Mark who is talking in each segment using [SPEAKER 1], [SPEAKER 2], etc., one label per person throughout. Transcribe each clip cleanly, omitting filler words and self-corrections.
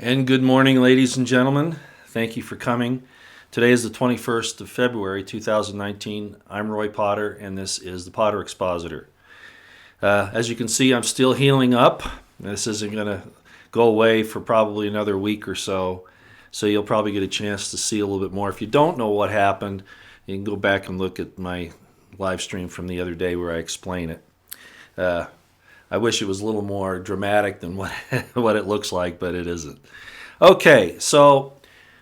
[SPEAKER 1] And good morning, ladies and gentlemen. Thank you for coming. Today is the 21st of February, 2019. I'm Roy Potter, and this is the Potter Expositor. As you can see, I'm still healing up. This isn't going to go away for probably another week or so, so you'll probably get a chance to see a little bit more. If you don't know what happened, you can go back and look at my live stream from the other day where I explain it. I wish it was a little more dramatic than what it looks like, but it isn't. Okay, so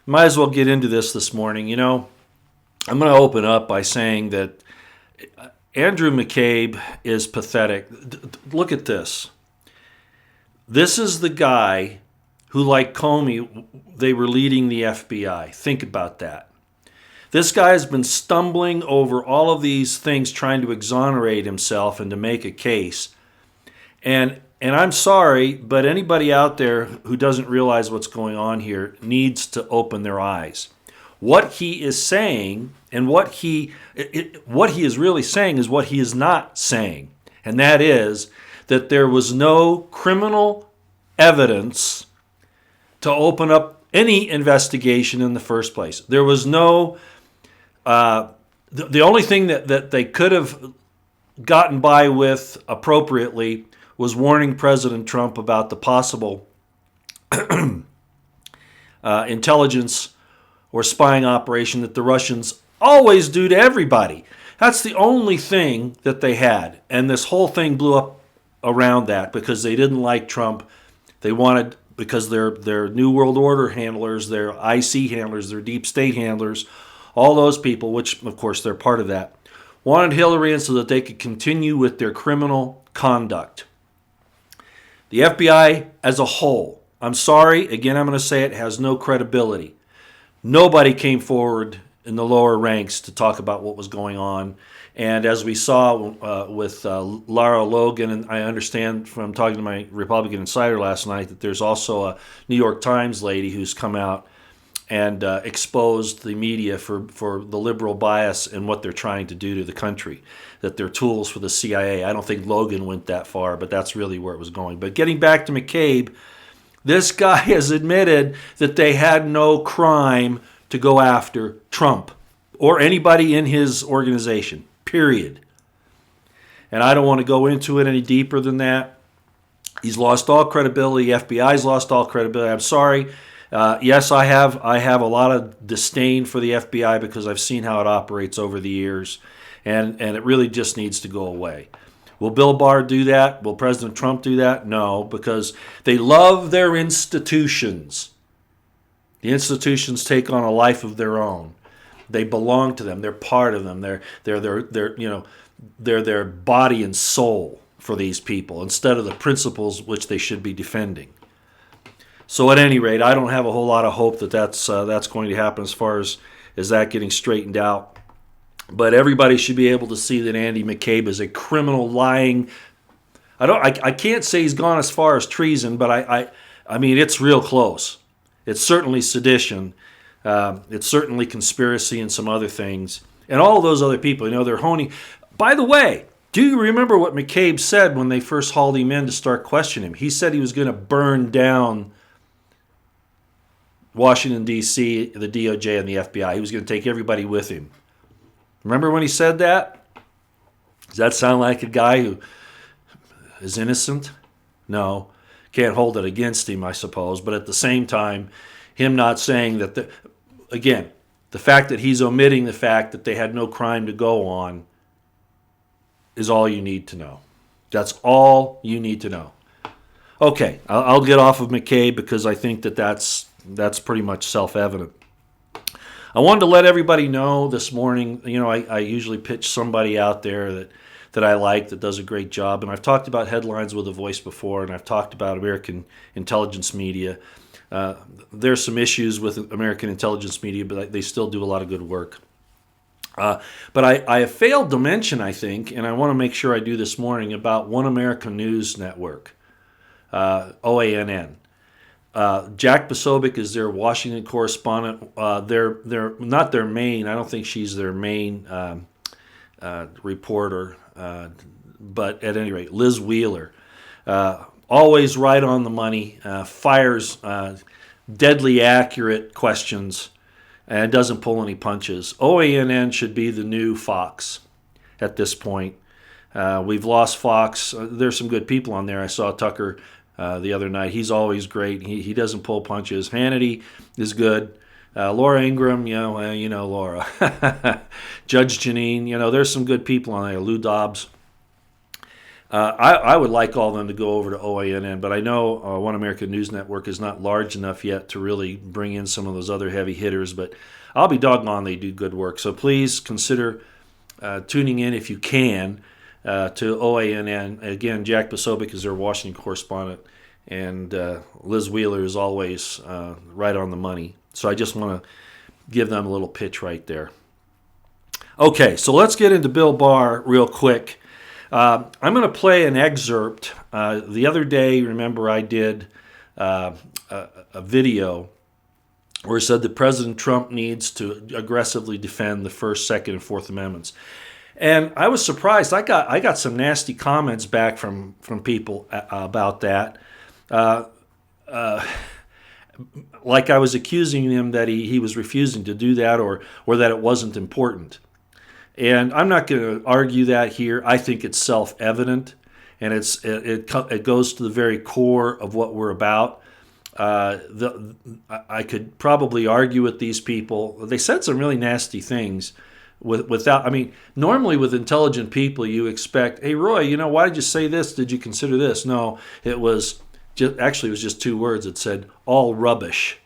[SPEAKER 1] might as well get into this morning. You know, I'm going to open up by saying that Andrew McCabe is pathetic. Look at this. This is the guy who, like Comey, they were leading the FBI. Think about that. This guy has been stumbling over all of these things trying to exonerate himself and to make a case. And I'm sorry, but anybody out there who doesn't realize what's going on here needs to open their eyes. What he is saying and what he is really saying is what he is not saying. And that is that there was no criminal evidence to open up any investigation in the first place. There was no, the only thing that they could have gotten by with appropriately was warning President Trump about the possible intelligence or spying operation that the Russians always do to everybody. That's the only thing that they had. And this whole thing blew up around that because they didn't like Trump. They wanted, because they're New World Order handlers, their IC handlers, their deep state handlers, all those people, which of course they're part of that, wanted Hillary in so that they could continue with their criminal conduct. The FBI as a whole, I'm sorry, again I'm going to say it, has no credibility. Nobody came forward in the lower ranks to talk about what was going on. And as we saw with Lara Logan, and I understand from talking to my Republican Insider last night that there's also a New York Times lady who's come out and exposed the media for the liberal bias and what they're trying to do to the country, that they're tools for the CIA. I don't think Logan went that far, but that's really where it was going. But getting back to McCabe, this guy has admitted that they had no crime to go after Trump or anybody in his organization, period. And I don't want to go into it any deeper than that. He's lost all credibility. The FBI's lost all credibility. I'm sorry. Yes, I have a lot of disdain for the FBI because I've seen how it operates over the years, and it really just needs to go away. Will Bill Barr do that? Will President Trump do that? No, because they love their institutions. The institutions take on a life of their own. They belong to them. They're part of them. They're their body and soul for these people instead of the principles which they should be defending. So at any rate, I don't have a whole lot of hope that that's going to happen as far as that getting straightened out. But everybody should be able to see that Andy McCabe is a criminal, lying. I can't say he's gone as far as treason, but I mean it's real close. It's certainly sedition. It's certainly conspiracy and some other things. And all those other people, they're honing. By the way, do you remember what McCabe said when they first hauled him in to start questioning him? He said he was going to burn down Washington, D.C., the DOJ, and the FBI. He was going to take everybody with him. Remember when he said that? Does that sound like a guy who is innocent? No. Can't hold it against him, I suppose. But at the same time, him not saying that, the fact that he's omitting the fact that they had no crime to go on is all you need to know. That's all you need to know. Okay, I'll get off of McCabe because I think that's pretty much self-evident. I wanted to let everybody know this morning, I usually pitch somebody out there that I like that does a great job. And I've talked about Headlines with a Voice before, and I've talked about American intelligence media. There's some issues with American intelligence media, but they still do a lot of good work. But I have failed to mention, I think, and I want to make sure I do this morning, about One American News Network, OANN. Jack Posobiec is their Washington correspondent. They're not their main. I don't think she's their main reporter. But at any rate, Liz Wheeler, always right on the money, fires deadly accurate questions and doesn't pull any punches. OANN should be the new Fox at this point. We've lost Fox. There's some good people on there. I saw Tucker the other night. He's always great. He doesn't pull punches. Hannity is good. Laura Ingraham, you know Laura. Judge Janine, there's some good people on there. Lou Dobbs. I would like all of them to go over to OANN, but I know One American News Network is not large enough yet to really bring in some of those other heavy hitters, but I'll be doggone they do good work. So please consider tuning in if you can to OANN. Again, Jack Posobiec is their Washington correspondent, and Liz Wheeler is always right on the money. So I just want to give them a little pitch right there. Okay, so let's get into Bill Barr real quick. I'm going to play an excerpt. The other day, remember, I did a video where it said that President Trump needs to aggressively defend the First, Second, and Fourth Amendments. And I was surprised. I got some nasty comments back from people about that. Like I was accusing him that he was refusing to do that or that it wasn't important. And I'm not going to argue that here. I think it's self-evident, and it goes to the very core of what we're about. I could probably argue with these people. They said some really nasty things. Normally with intelligent people, you expect, hey, Roy, why did you say this? Did you consider this? No, it was just two words. It said, all rubbish.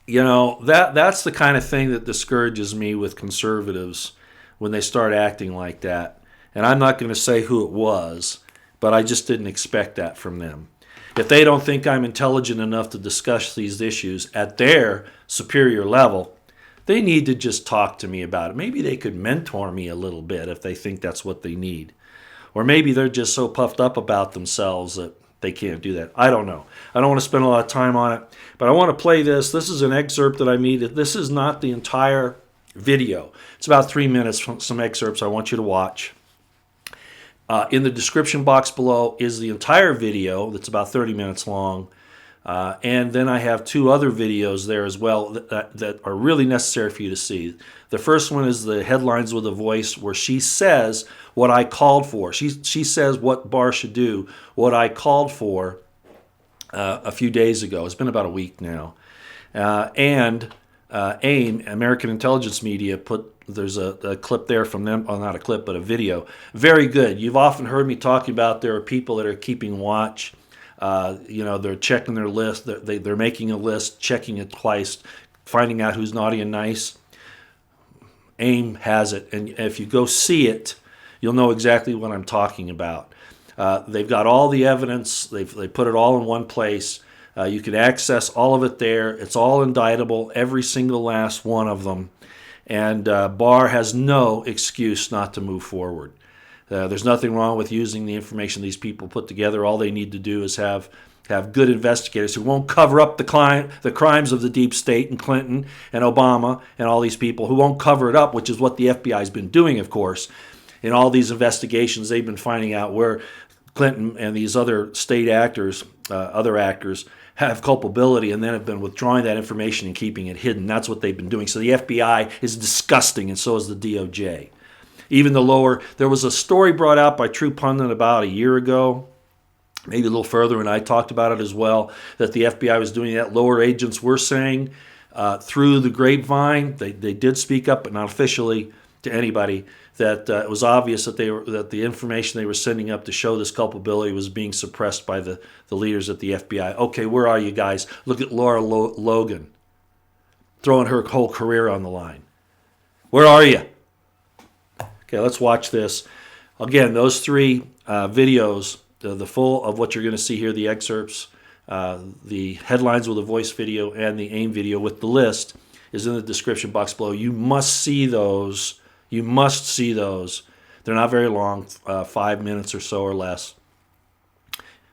[SPEAKER 1] That's the kind of thing that discourages me with conservatives when they start acting like that. And I'm not going to say who it was, but I just didn't expect that from them. If they don't think I'm intelligent enough to discuss these issues at their superior level, they need to just talk to me about it. Maybe they could mentor me a little bit if they think that's what they need. Or maybe they're just so puffed up about themselves that they can't do that. I don't know. I don't want to spend a lot of time on it, but I want to play this. This is an excerpt that I made. This is not the entire video. It's about 3 minutes from some excerpts I want you to watch. In the description box below is the entire video that's about 30 minutes long. And then I have two other videos there as well that are really necessary for you to see. The first one is the Headlines with a Voice, where she says what I called for. She says what Barr should do, what I called for a few days ago. It's been about a week now. And AIM, American Intelligence Media, there's a clip there from them, well, not a clip, but a video. Very good. You've often heard me talking about there are people that are keeping watch. They're checking their list. They're making a list, checking it twice, finding out who's naughty and nice. AIM has it, and if you go see it, you'll know exactly what I'm talking about. They've got all the evidence. They put it all in one place. You can access all of it there. It's all indictable, every single last one of them. And Barr has no excuse not to move forward. There's nothing wrong with using the information these people put together. All they need to do is have good investigators who won't cover up the crimes of the deep state and Clinton and Obama and all these people, who won't cover it up, which is what the FBI has been doing, of course. In all these investigations, they've been finding out where Clinton and these other state actors, other actors, have culpability and then have been withdrawing that information and keeping it hidden. That's what they've been doing. So the FBI is disgusting, and so is the DOJ. Even there was a story brought out by True Pundit about a year ago, maybe a little further, and I talked about it as well, that the FBI was doing that. Lower agents were saying through the grapevine, they did speak up, but not officially to anybody, that it was obvious that the information they were sending up to show this culpability was being suppressed by the leaders at the FBI. Okay, where are you guys? Look at Laura Logan throwing her whole career on the line. Where are you? Okay, let's watch this. Again, those three videos, the full of what you're going to see here, the excerpts, the Headlines with a Voice video, and the AIM video with the list is in the description box below. You must see those. You must see those. They're not very long, 5 minutes or so or less.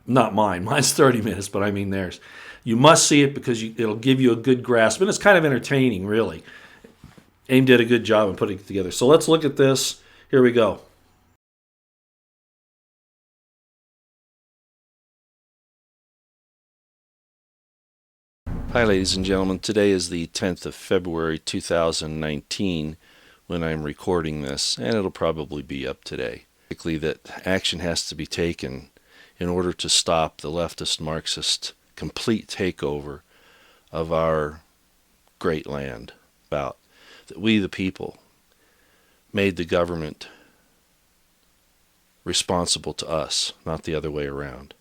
[SPEAKER 1] Not mine. Mine's 30 minutes, but I mean theirs. You must see it because it'll give you a good grasp. And it's kind of entertaining, really. AIM did a good job in putting it together. So let's look at this. Here we go.
[SPEAKER 2] Hi, ladies and gentlemen. Today is the 10th of February 2019 when I'm recording this, and it'll probably be up today. Basically, that action has to be taken in order to stop the leftist Marxist complete takeover of our great land. About that we, the people, made the government responsible to us, not the other way around.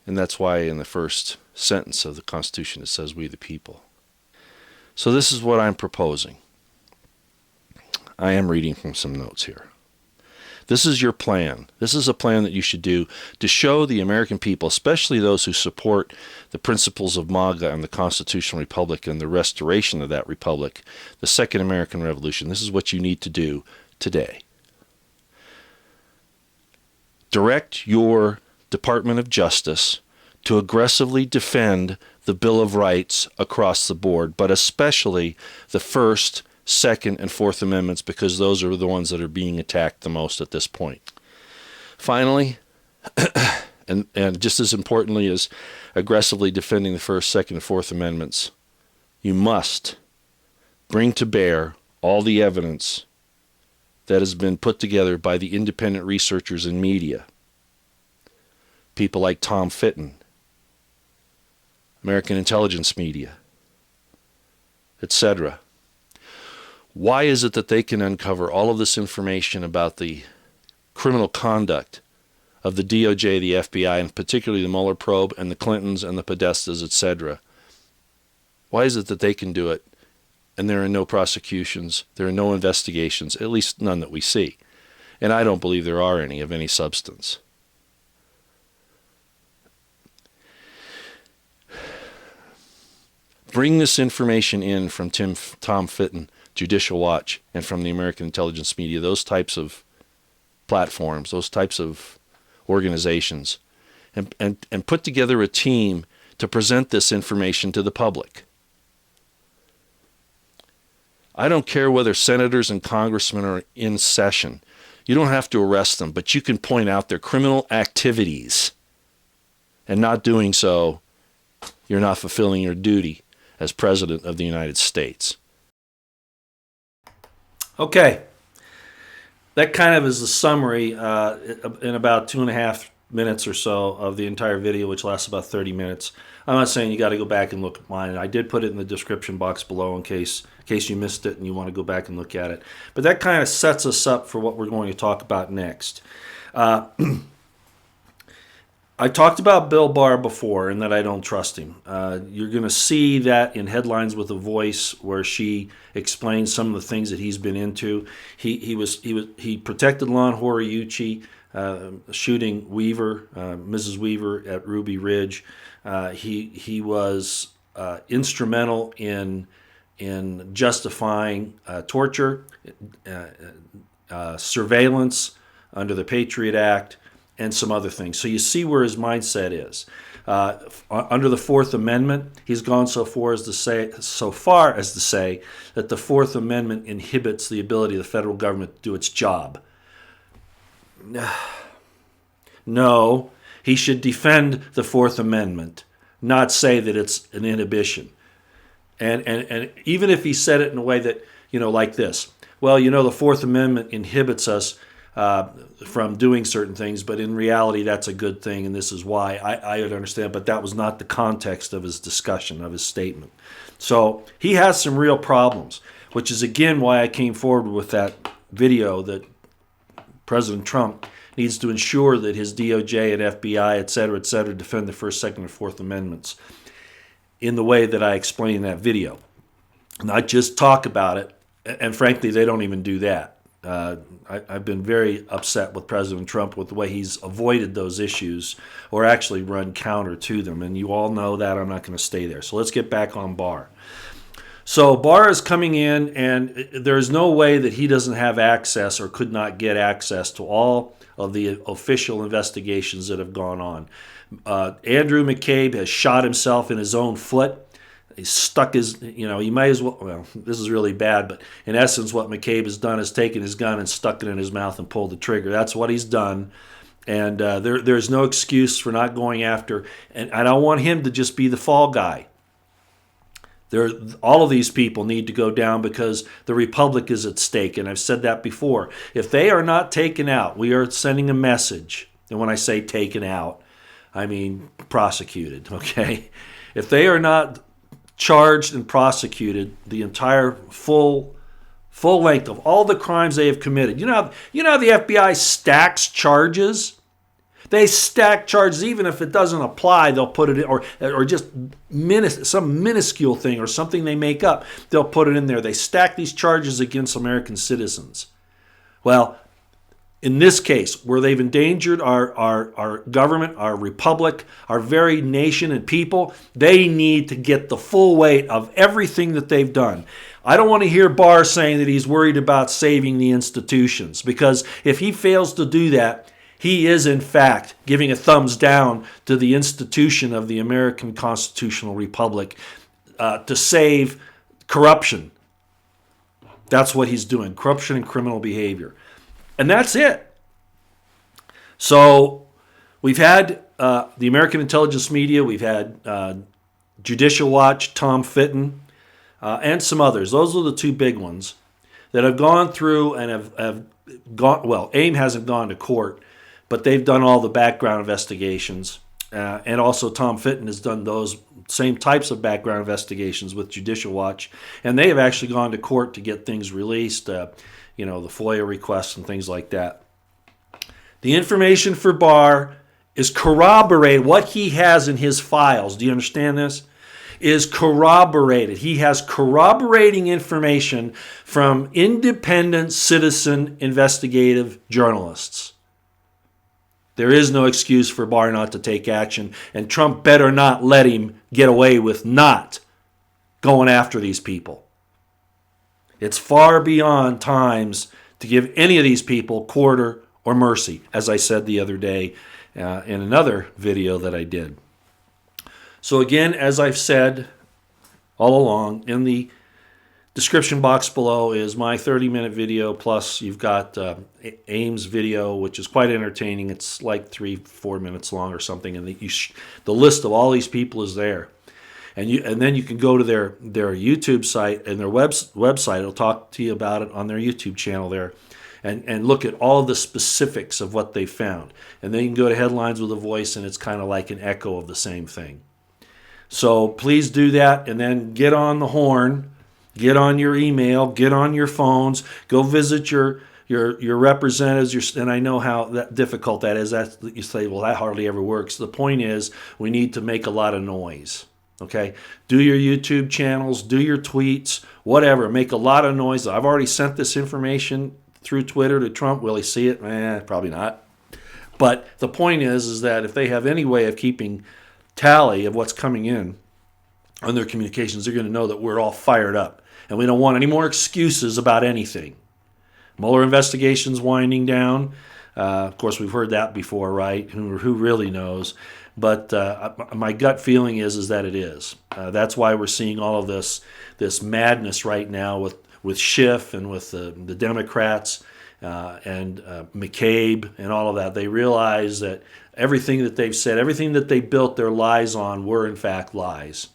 [SPEAKER 2] And that's why in the first sentence of the Constitution it says we the people. So this is what I'm proposing. I am reading from some notes here. This is your plan. This is a plan that you should do to show the American people, especially those who support the principles of MAGA and the Constitutional Republic and the restoration of that republic, the Second American Revolution. This is what you need to do today. Direct your Department of Justice to aggressively defend the Bill of Rights across the board, but especially the First, Second, and Fourth Amendments, because those are the ones that are being attacked the most at this point. Finally, and just as importantly as aggressively defending the First, Second, and Fourth Amendments, you must bring to bear all the evidence that has been put together by the independent researchers and media. People like Tom Fitton, American intelligence media, etc. Why is it that they can uncover all of this information about the criminal conduct of the DOJ, the FBI, and particularly the Mueller probe and the Clintons and the Podestas, etc.? Why is it that they can do it and there are no prosecutions, there are no investigations, at least none that we see? And I don't believe there are any of any substance. Bring this information in from Tom Fitton, Judicial Watch, and from the American intelligence media, those types of platforms, those types of organizations, and put together a team to present this information to the public. I don't care whether senators and congressmen are in session. You don't have to arrest them, but you can point out their criminal activities. And not doing so, you're not fulfilling your duty as President of the United States.
[SPEAKER 1] Okay. That kind of is the summary in about 2.5 minutes or so of the entire video, which lasts about 30 minutes. I'm not saying you got to go back and look at mine. I did put it in the description box below in case you missed it and you want to go back and look at it. But that kind of sets us up for what we're going to talk about next. I talked about Bill Barr before and that I don't trust him. You're going to see that in Headlines with a Voice, where she explains some of the things that he's been into. He protected Lon Horiuchi, shooting Weaver, Mrs. Weaver at Ruby Ridge. He was instrumental in justifying torture, surveillance under the Patriot Act, and some other things. So you see where his mindset is. Under the Fourth Amendment, he's gone so far as to say that the Fourth Amendment inhibits the ability of the federal government to do its job. No, he should defend the Fourth Amendment, not say that it's an inhibition. And even if he said it in a way that, like this, well, the Fourth Amendment inhibits us from doing certain things, but in reality that's a good thing, and this is why. I would understand, but that was not the context of his discussion, of his statement. So he has some real problems, which is again why I came forward with that video that President Trump needs to ensure that his DOJ and FBI, et cetera, defend the First, Second, and Fourth Amendments in the way that I explained in that video. Not just talk about it, and frankly, they don't even do that. I've been very upset with President Trump with the way he's avoided those issues or actually run counter to them, and you all know that. I'm not going to stay there. So let's get back on Barr. So Barr is coming in, and there is no way that he doesn't have access or could not get access to all of the official investigations that have gone on. Andrew McCabe has shot himself in his own foot. He stuck his, he might as well, this is really bad, but in essence what McCabe has done is taken his gun and stuck it in his mouth and pulled the trigger. That's what he's done. And there's no excuse for not going after. And I don't want him to just be the fall guy. All of these people need to go down because the republic is at stake. And I've said that before. If they are not taken out, we are sending a message. And when I say taken out, I mean prosecuted, okay? If they are not charged and prosecuted, the entire full length of all the crimes they have committed. You know how the FBI stacks charges? They stack charges. Even if it doesn't apply, they'll put it in, or just some minuscule thing or something they make up, they'll put it in there. They stack these charges against American citizens. Well, in this case, where they've endangered our government, our republic, our very nation and people, they need to get the full weight of everything that they've done. I don't want to hear Barr saying that he's worried about saving the institutions, because if he fails to do that, he is, in fact, giving a thumbs down to the institution of the American constitutional republic to save corruption. That's what he's doing, corruption and criminal behavior. And that's it. So we've had the American intelligence media, we've had Judicial Watch, Tom Fitton, and some others. Those are the two big ones that have gone through and have gone, well, AIM hasn't gone to court, but they've done all the background investigations. And also Tom Fitton has done those same types of background investigations with Judicial Watch. And they have actually gone to court to get things released, the FOIA requests and things like that. The information for Barr is corroborated. What he has in his files, do you understand this? Is corroborated. He has corroborating information from independent citizen investigative journalists. There is no excuse for Barr not to take action, and Trump better not let him get away with not going after these people. It's far beyond times to give any of these people quarter or mercy, as I said the other day in another video that I did. So again, as I've said all along, in the description box below is my 30-minute video, plus you've got AIM's video, which is quite entertaining. It's like 3-4 minutes long or something, and the list of all these people is there. And then you can go to their YouTube site and their website. It'll talk to you about it on their YouTube channel there, and look at all the specifics of what they found. And then you can go to Headlines with a Voice, and it's kind of like an echo of the same thing. So please do that, and then get on the horn, get on your email, get on your phones, go visit your representatives. And I know how difficult that is. You say, well, that hardly ever works. The point is, we need to make a lot of noise. Okay? Do your YouTube channels, do your tweets, whatever. Make a lot of noise. I've already sent this information through Twitter to Trump. Will he see it? Probably not. But the point is that if they have any way of keeping tally of what's coming in on their communications, they're going to know that we're all fired up. And we don't want any more excuses about anything. Mueller investigation's winding down. Of course, we've heard that before, right? Who really knows? But my gut feeling is that it is. That's why we're seeing all of this madness right now with Schiff and with the Democrats and McCabe and all of that. They realize that everything that they've said, everything that they built their lies on were in fact lies.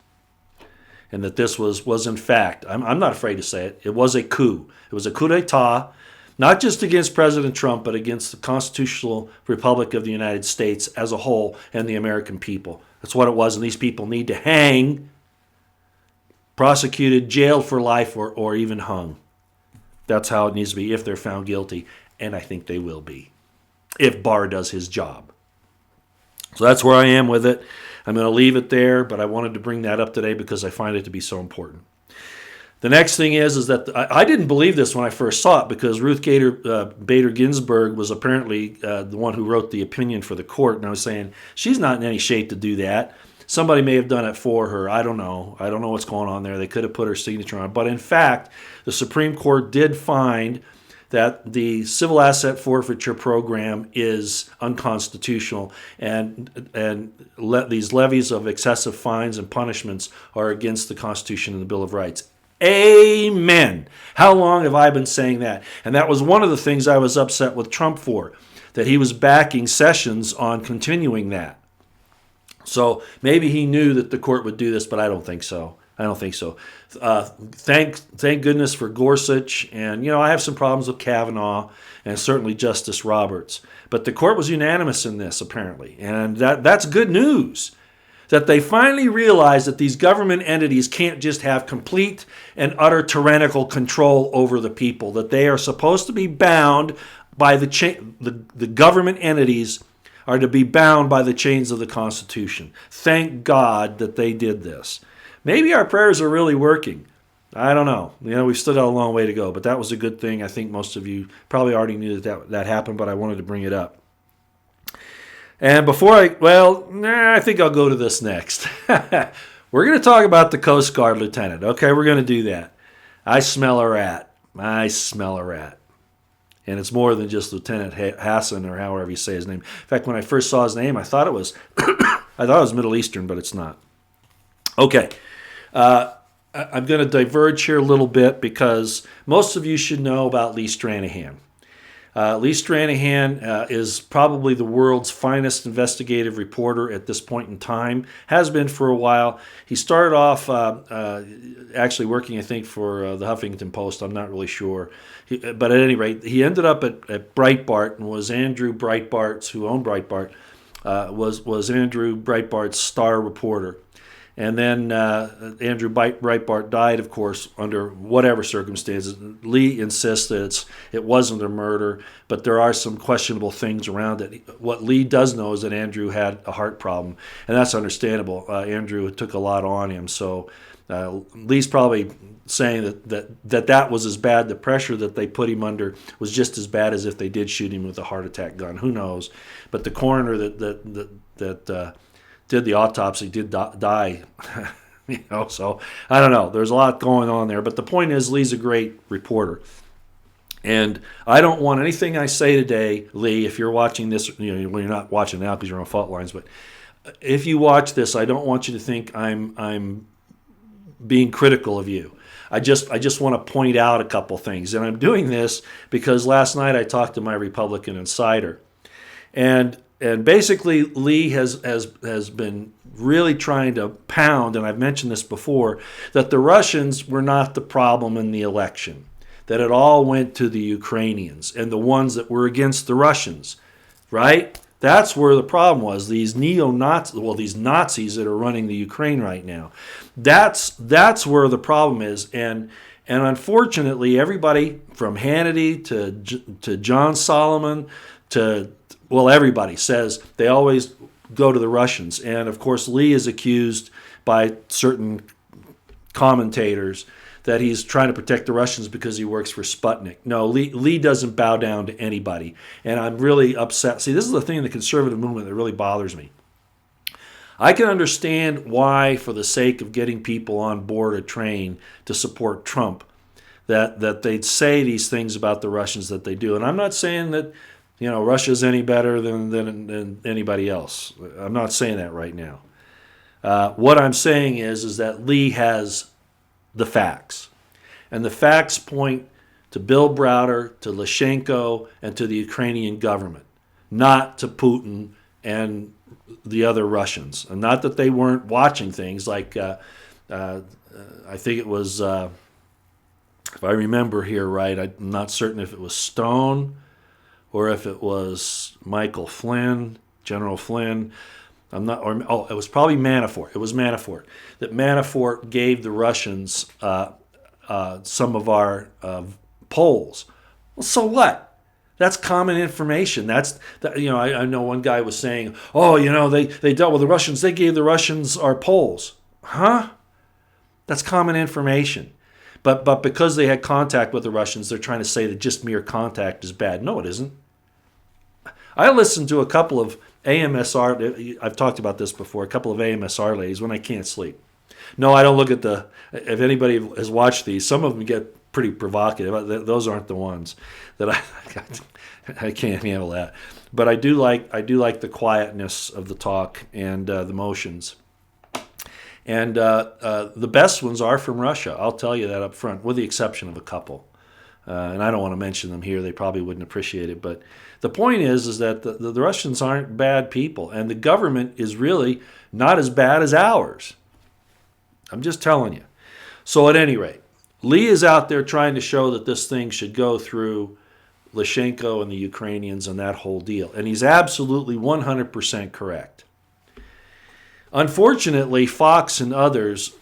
[SPEAKER 1] And that this was in fact, I'm not afraid to say it, it was a coup. It was a coup d'etat, not just against President Trump, but against the constitutional republic of the United States as a whole and the American people. That's what it was, and these people need to hang, prosecuted, jailed for life, or even hung. That's how it needs to be if they're found guilty, and I think they will be, if Barr does his job. So that's where I am with it. I'm going to leave it there, but I wanted to bring that up today because I find it to be so important. The next thing is that I didn't believe this when I first saw it, because Ruth Bader Ginsburg was apparently the one who wrote the opinion for the court, and I was saying, she's not in any shape to do that. Somebody may have done it for her. I don't know. I don't know what's going on there. They could have put her signature on it. But in fact, the Supreme Court did find that the civil asset forfeiture program is unconstitutional, and these levies of excessive fines and punishments are against the Constitution and the Bill of Rights. Amen. How long have I been saying that? And that was one of the things I was upset with Trump for. that he was backing Sessions on continuing that. So maybe he knew that the court would do this, but I don't think so. I don't think so. Thank goodness for Gorsuch, and I have some problems with Kavanaugh and certainly Justice Roberts, but the court was unanimous in this apparently, and that's good news. That they finally realized that these government entities can't just have complete and utter tyrannical control over the people. That they are supposed to be bound by the government entities are to be bound by the chains of the Constitution. Thank God that they did this. Maybe our prayers are really working. I don't know. We've still got a long way to go, but that was a good thing. I think most of you probably already knew that happened, but I wanted to bring it up. And I think I'll go to this next. We're going to talk about the Coast Guard lieutenant. Okay, we're going to do that. I smell a rat. And it's more than just Lieutenant Hassan, or however you say his name. In fact, when I first saw his name, I thought it was Middle Eastern, but it's not. Okay, I'm going to diverge here a little bit because most of you should know about Lee Stranahan. Lee Stranahan is probably the world's finest investigative reporter at this point in time. Has been for a while. He started off actually working, I think, for the Huffington Post. I'm not really sure. But at any rate, he ended up at Breitbart and was Andrew Breitbart's, who owned Breitbart, was Andrew Breitbart's star reporter. And then Andrew Breitbart died, of course, under whatever circumstances. Lee insists that it wasn't a murder, but there are some questionable things around it. What Lee does know is that Andrew had a heart problem, and that's understandable. Andrew took a lot on him, so Lee's probably saying that was as bad. The pressure that they put him under was just as bad as if they did shoot him with a heart attack gun. Who knows? But the coroner that did the autopsy did die, so I don't know. There's a lot going on there. But the point is, Lee's a great reporter. And I don't want anything I say today, Lee, if you're watching this, you're not watching now because you're on fault lines, but if you watch this, I don't want you to think I'm being critical of you. I just want to point out a couple things. And I'm doing this because last night I talked to my Republican insider. And basically, Lee has been really trying to pound, and I've mentioned this before, that the Russians were not the problem in the election, that it all went to the Ukrainians and the ones that were against the Russians, right? That's where the problem was. These these Nazis that are running the Ukraine right now. That's where the problem is, and unfortunately, everybody from Hannity to John Solomon to everybody says they always go to the Russians. And, of course, Lee is accused by certain commentators that he's trying to protect the Russians because he works for Sputnik. No, Lee doesn't bow down to anybody. And I'm really upset. See, this is the thing in the conservative movement that really bothers me. I can understand why, for the sake of getting people on board a train to support Trump, that they'd say these things about the Russians that they do. And I'm not saying that Russia's any better than anybody else. I'm not saying that right now. What I'm saying is that Lee has the facts. And the facts point to Bill Browder, to Lyshenko, and to the Ukrainian government, not to Putin and the other Russians. And not that they weren't watching things like, I think it was, if I remember here right, I'm not certain if it was Stone or if it was Michael Flynn, General Flynn. It was probably Manafort. It was Manafort. That Manafort gave the Russians some of our polls. Well, so what? That's common information. I know one guy was saying, they dealt with the Russians. They gave the Russians our polls. Huh? That's common information. But because they had contact with the Russians, they're trying to say that just mere contact is bad. No, it isn't. I listened to a couple of AMSR, I've talked about this before, a couple of AMSR ladies when I can't sleep. No, I don't look at if anybody has watched these, some of them get pretty provocative. Those aren't the ones that I can't handle that. But I do like the quietness of the talk and the motions. And the best ones are from Russia. I'll tell you that up front, with the exception of a couple. And I don't want to mention them here. They probably wouldn't appreciate it. But the point is that the Russians aren't bad people, and the government is really not as bad as ours. I'm just telling you. So at any rate, Lee is out there trying to show that this thing should go through Lyshenko and the Ukrainians and that whole deal. And he's absolutely 100% correct. Unfortunately, Fox and others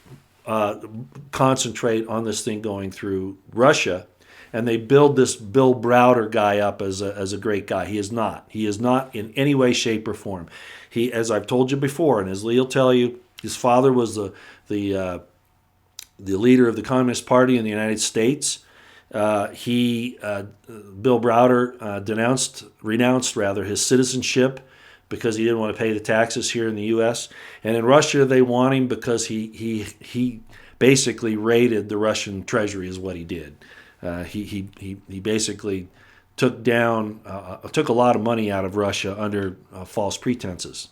[SPEAKER 1] concentrate on this thing going through Russia, and they build this Bill Browder guy up as a great guy. He is not. He is not in any way, shape, or form. He, as I've told you before, and as Lee will tell you, his father was the leader of the Communist Party in the United States. Bill Browder renounced his citizenship because he didn't want to pay the taxes here in the U.S. And in Russia, they want him because he basically raided the Russian treasury, is what he did. He basically took a lot of money out of Russia under false pretenses.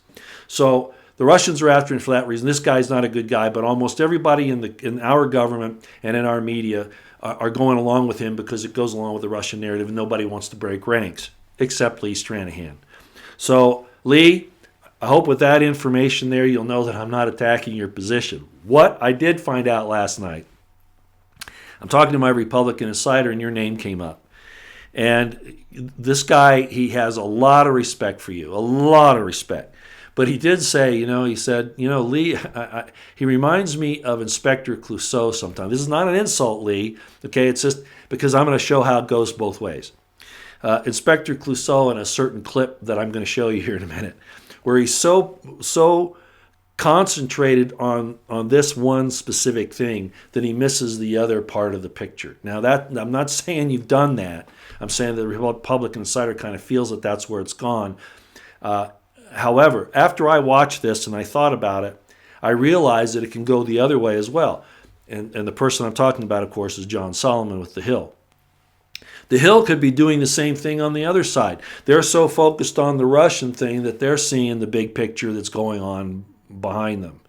[SPEAKER 1] So the Russians are after him for that reason. This guy's not a good guy, but almost everybody in our government and in our media are going along with him because it goes along with the Russian narrative, and nobody wants to break ranks except Lee Stranahan. So Lee, I hope with that information there, you'll know that I'm not attacking your position. What I did find out last night, I'm talking to my Republican insider, and your name came up. And this guy, he has a lot of respect for you, a lot of respect. But he did say, he said, Lee, he reminds me of Inspector Clouseau sometimes. This is not an insult, Lee, okay? It's just because I'm going to show how it goes both ways. Inspector Clouseau in a certain clip that I'm going to show you here in a minute, where he's so concentrated on this one specific thing that he misses the other part of the picture. Now, that I'm not saying you've done that. I'm saying that the Republican insider kind of feels that that's where it's gone. However, after I watched this and I thought about it, I realized that it can go the other way as well. And the person I'm talking about, of course, is John Solomon with The Hill. The Hill could be doing the same thing on the other side. They're so focused on the Russian thing that they're seeing the big picture that's going on behind them.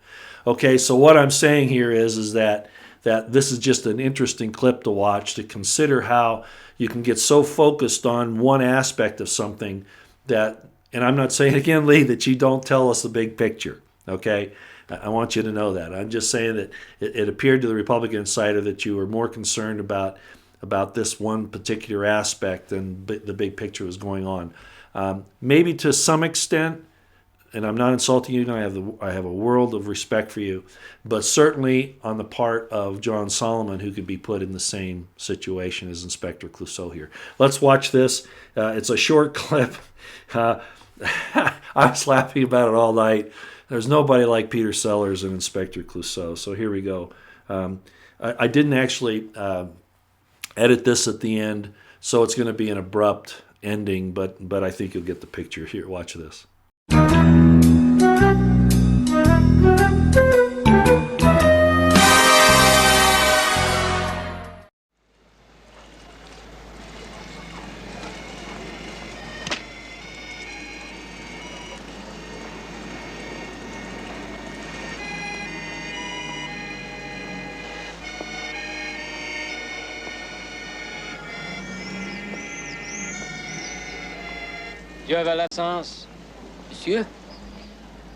[SPEAKER 1] Okay, so what I'm saying here is that this is just an interesting clip to watch, to consider how you can get so focused on one aspect of something that, and I'm not saying again, Lee, that you don't tell us the big picture, okay? I want you to know that. I'm just saying that it appeared to the Republican insider that you were more concerned about this one particular aspect than the big picture was going on. Maybe to some extent, and I'm not insulting you, I have a world of respect for you, but certainly on the part of John Solomon, who could be put in the same situation as Inspector Clouseau here. Let's watch this. It's a short clip. I was laughing about it all night. There's nobody like Peter Sellers and Inspector Clouseau. So here we go. I didn't actually edit this at the end, so it's going to be an abrupt ending, but I think you'll get the picture. Here, watch this.
[SPEAKER 3] You have a license?
[SPEAKER 4] Monsieur?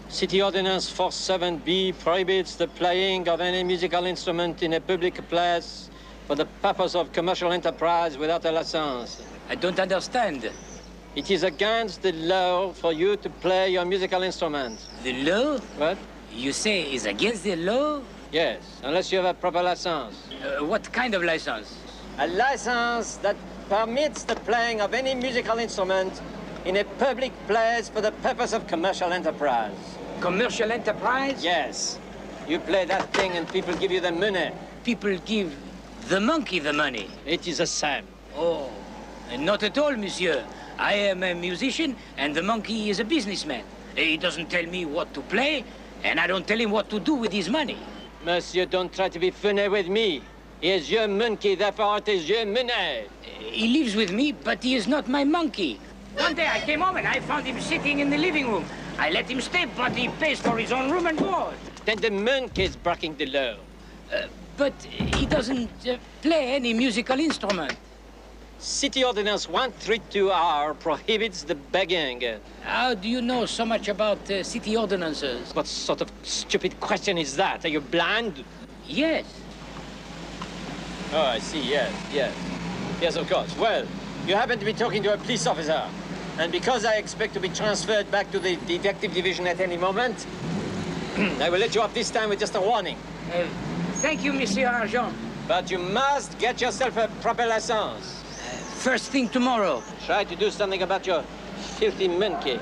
[SPEAKER 3] City Ordinance 47B prohibits the playing of any musical instrument in a public place for the purpose of commercial enterprise without a license.
[SPEAKER 4] I don't understand.
[SPEAKER 3] It is against the law for you to play your musical instrument.
[SPEAKER 4] The law?
[SPEAKER 3] What?
[SPEAKER 4] You say is against the law?
[SPEAKER 3] Yes, unless you have a proper license.
[SPEAKER 4] What kind of license?
[SPEAKER 3] A license that permits the playing of any musical instrument in a public place for the purpose of commercial enterprise.
[SPEAKER 4] Commercial enterprise?
[SPEAKER 3] Yes. You play that thing and people give you the money.
[SPEAKER 4] People give the monkey the money.
[SPEAKER 3] It is the same.
[SPEAKER 4] Oh, not at all, monsieur. I am a musician and the monkey is a businessman. He doesn't tell me what to play and I don't tell him what to do with his money.
[SPEAKER 3] Monsieur, don't try to be funny with me. He is your monkey, therefore it is your money.
[SPEAKER 4] He lives with me, but he is not my monkey. One day I came home and I found him sitting in the living room. I let him stay, but he pays for his own room and board.
[SPEAKER 3] Then the monkey is breaking the law.
[SPEAKER 4] But he doesn't play any musical instrument.
[SPEAKER 3] City Ordinance 132R prohibits the begging.
[SPEAKER 4] How do you know so much about city ordinances?
[SPEAKER 3] What sort of stupid question is that? Are you blind?
[SPEAKER 4] Yes.
[SPEAKER 3] Oh, I see, yes, yes. Yes, of course. Well, you happen to be talking to a police officer. And because I expect to be transferred back to the detective division at any moment, I will let you off this time with just a warning.
[SPEAKER 4] Thank you, Monsieur Argent.
[SPEAKER 3] But you must get yourself a proper license.
[SPEAKER 4] First thing tomorrow.
[SPEAKER 3] Try to do something about your filthy monkey.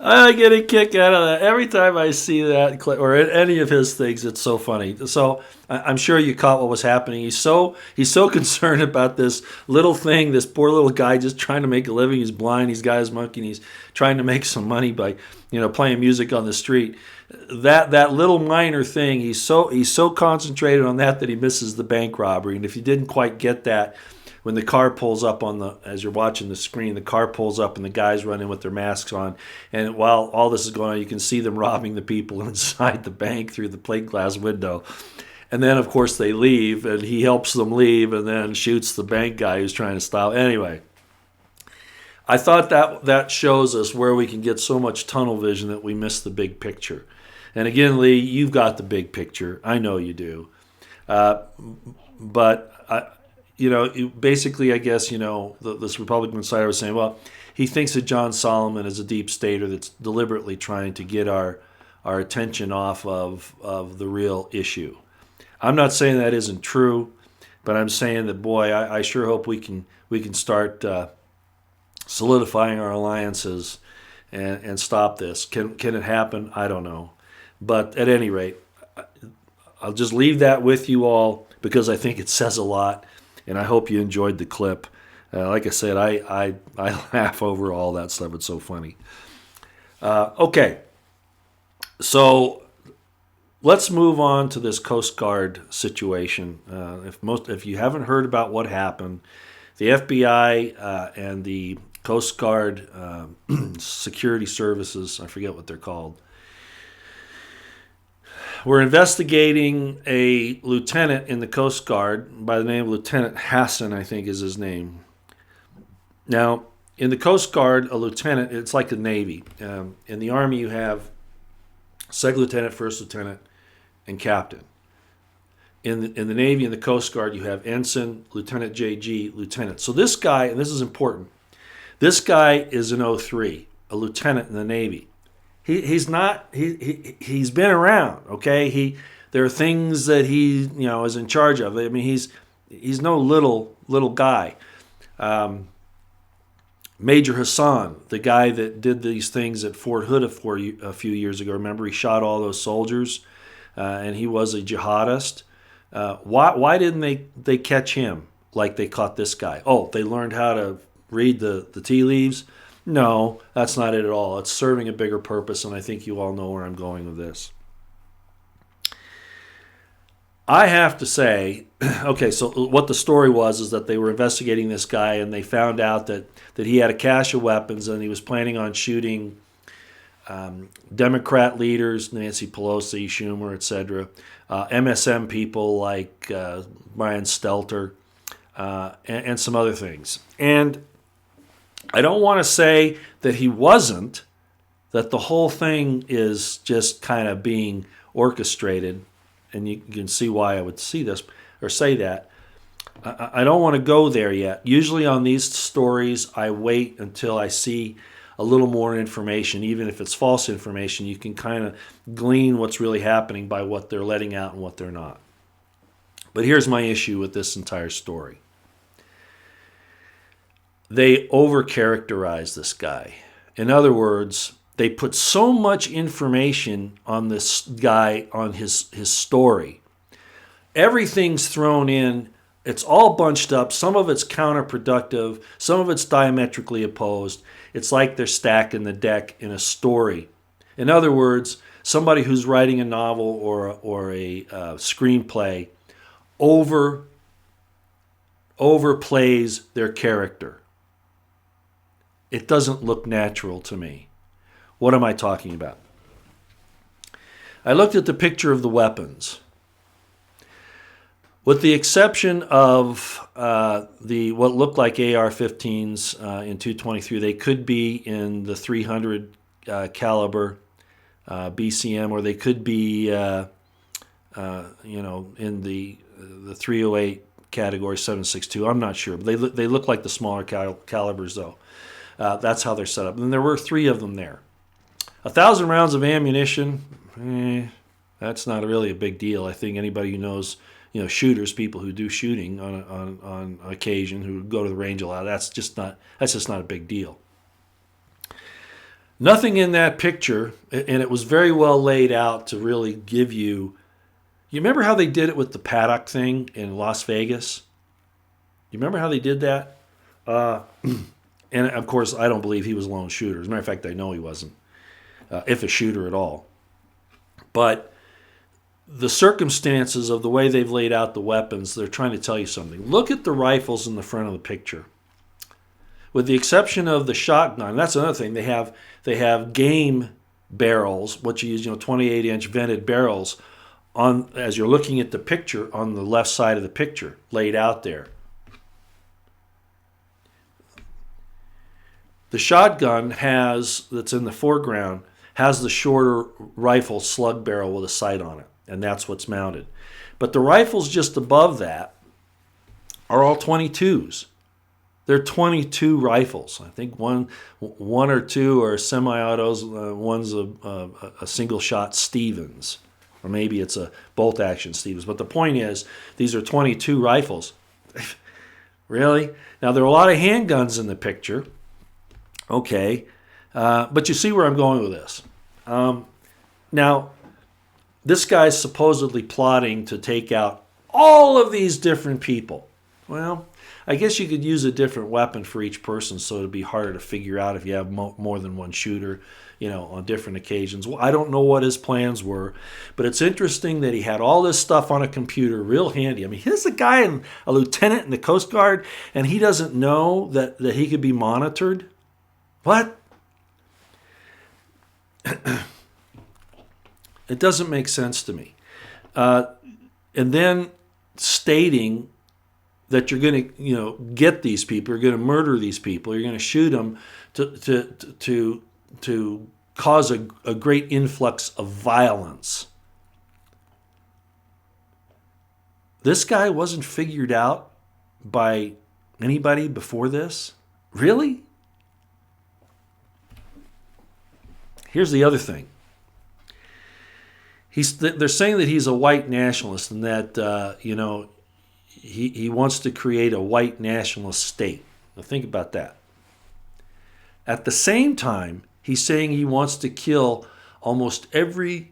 [SPEAKER 1] I get a kick out of that every time I see that clip or any of his things. It's so funny. So I'm sure you caught what was happening. He's so concerned about this little thing. This poor little guy just trying to make a living. He's blind. He's got his monkey. And he's trying to make some money by playing music on the street. That little minor thing. He's so concentrated on that he misses the bank robbery. And if you didn't quite get that, when the car pulls up as you're watching the screen, the car pulls up and the guys run in with their masks on. And while all this is going on, you can see them robbing the people inside the bank through the plate glass window. And then, of course, they leave, and he helps them leave and then shoots the bank guy who's trying to stop. Anyway, I thought that shows us where we can get so much tunnel vision that we miss the big picture. And again, Lee, you've got the big picture. I know you do. Basically, I guess, this Republican insider was saying, well, he thinks that John Solomon is a deep stater that's deliberately trying to get our attention off of the real issue. I'm not saying that isn't true, but I'm saying that, boy, I sure hope we can start solidifying our alliances and stop this. Can it happen? I don't know. But at any rate, I'll just leave that with you all because I think it says a lot. And I hope you enjoyed the clip. Like I said, I laugh over all that stuff. It's so funny. Okay, so let's move on to this Coast Guard situation. If you haven't heard about what happened, the FBI and the Coast Guard security services, I forget what they're called, we're investigating a lieutenant in the Coast Guard by the name of Lieutenant Hassan, I think is his name. Now, in the Coast Guard, a lieutenant, it's like the Navy. In the Army, you have second lieutenant, first lieutenant, and captain. In the Navy and the Coast Guard, you have ensign, lieutenant JG, lieutenant. So this guy, and this is important, this guy is an 03, a lieutenant in the Navy. He's been around, okay? There are things that he is in charge of. I mean, he's no little guy. Major Hassan, the guy that did these things at Fort Hood a few years ago. Remember, he shot all those soldiers, and he was a jihadist. Why didn't they catch him like they caught this guy? Oh, they learned how to read the tea leaves? No, that's not it at all. It's serving a bigger purpose, and I think you all know where I'm going with this. I have to say, okay, so what the story was is that they were investigating this guy, and they found out that he had a cache of weapons, and he was planning on shooting Democrat leaders, Nancy Pelosi, Schumer, etc., MSM people like Brian Stelter, and some other things. And I don't want to say that he wasn't, that the whole thing is just kind of being orchestrated, and you can see why I would see this or say that. I don't want to go there yet. Usually on these stories, I wait until I see a little more information. Even if it's false information, you can kind of glean what's really happening by what they're letting out and what they're not. But here's my issue with this entire story. They overcharacterize this guy. In other words, they put so much information on this guy, on his story. Everything's thrown in. It's all bunched up. Some of it's counterproductive. Some of it's diametrically opposed. It's like they're stacking the deck in a story. In other words, somebody who's writing a novel or a screenplay overplays their character. It doesn't look natural to me. What am I talking about? I looked at the picture of the weapons. With the exception of the what looked like AR-15s in 223, they could be in the 300 caliber BCM, or they could be in the 308 category 7.62. I'm not sure, but they look like the smaller calibers though. That's how they're set up. And there were 3 of them there. 1,000 rounds of ammunition, that's not really a big deal. I think anybody who knows, shooters, people who do shooting on occasion, who go to the range a lot, that's just not a big deal. Nothing in that picture, and it was very well laid out to really give you. You remember how they did it with the paddock thing in Las Vegas? You remember how they did that? And of course, I don't believe he was a lone shooter. As a matter of fact, I know he wasn't, if a shooter at all. But the circumstances of the way they've laid out the weapons, they're trying to tell you something. Look at the rifles in the front of the picture. With the exception of the shotgun, that's another thing. They have game barrels, what you use, 28-inch vented barrels, on as you're looking at the picture on the left side of the picture, laid out there. The shotgun that's in the foreground, has the shorter rifle slug barrel with a sight on it, and that's what's mounted. But the rifles just above that are all 22s. They're 22 rifles. I think one or two are semi-autos. One's a single-shot Stevens, or maybe it's a bolt-action Stevens. But the point is, these are 22 rifles. Really? Now, there are a lot of handguns in the picture. Okay. But you see where I'm going with this. Now, this guy's supposedly plotting to take out all of these different people. Well, I guess you could use a different weapon for each person, so it'd be harder to figure out if you have more than one shooter, on different occasions. Well, I don't know what his plans were, but it's interesting that he had all this stuff on a computer, real handy. I mean, here's a guy, a lieutenant in the Coast Guard, and he doesn't know that he could be monitored? What? It doesn't make sense to me. And then stating that you're going to, get these people, you're going to murder these people, you're going to shoot them to cause a great influx of violence. This guy wasn't figured out by anybody before this? Really? Here's the other thing. They're saying that he's a white nationalist and that, he wants to create a white nationalist state. Now think about that. At the same time, he's saying he wants to kill almost every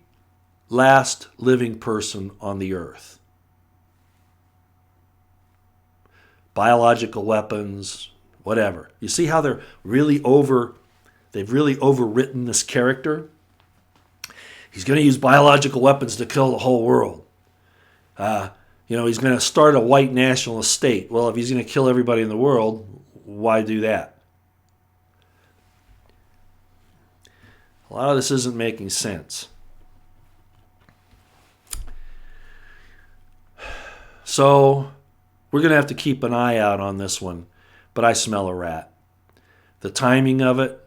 [SPEAKER 1] last living person on the earth. Biological weapons, whatever. You see how they've really overwritten this character? He's going to use biological weapons to kill the whole world. He's going to start a white nationalist state. Well, if he's going to kill everybody in the world, why do that? A lot of this isn't making sense. So we're going to have to keep an eye out on this one, but I smell a rat. The timing of it,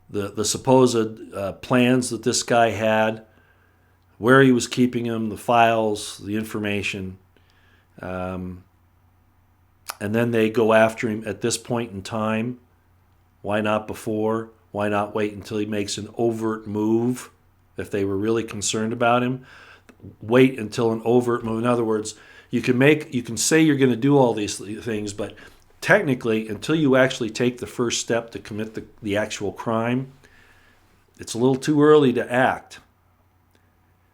[SPEAKER 1] the supposed plans that this guy had, where he was keeping them, the files, the information, and then they go after him at this point in time. Why not before? Why not wait until he makes an overt move if they were really concerned about him? Wait until an overt move. In other words, you can say you're going to do all these things, but technically, until you actually take the first step to commit the actual crime, it's a little too early to act.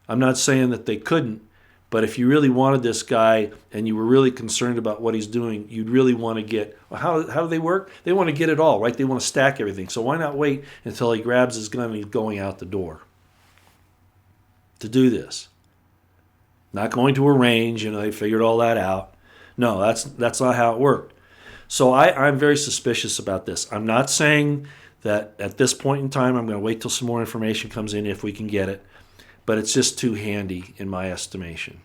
[SPEAKER 1] I'm not saying that they couldn't, But if you really wanted this guy and you were really concerned about what he's doing, you'd really want to get, well, how do they work? They want to get it all, right? They want to stack everything. So why not wait until he grabs his gun and he's going out the door to do this? Not going to a range, they figured all that out. No, that's not how it worked. So I'm very suspicious about this. I'm not saying that at this point in time I'm going to wait till some more information comes in if we can get it. But it's just too handy in my estimation.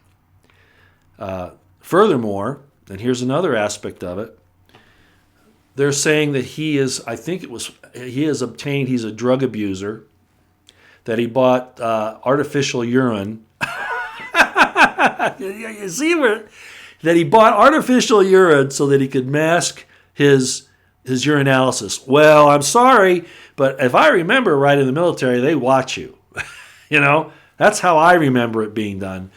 [SPEAKER 1] Furthermore, and here's another aspect of it, they're saying that he's a drug abuser, that he bought artificial urine. You see that he bought artificial urine so that he could mask his urinalysis. Well, I'm sorry, but if I remember right, in the military, they watch you. That's how I remember it being done.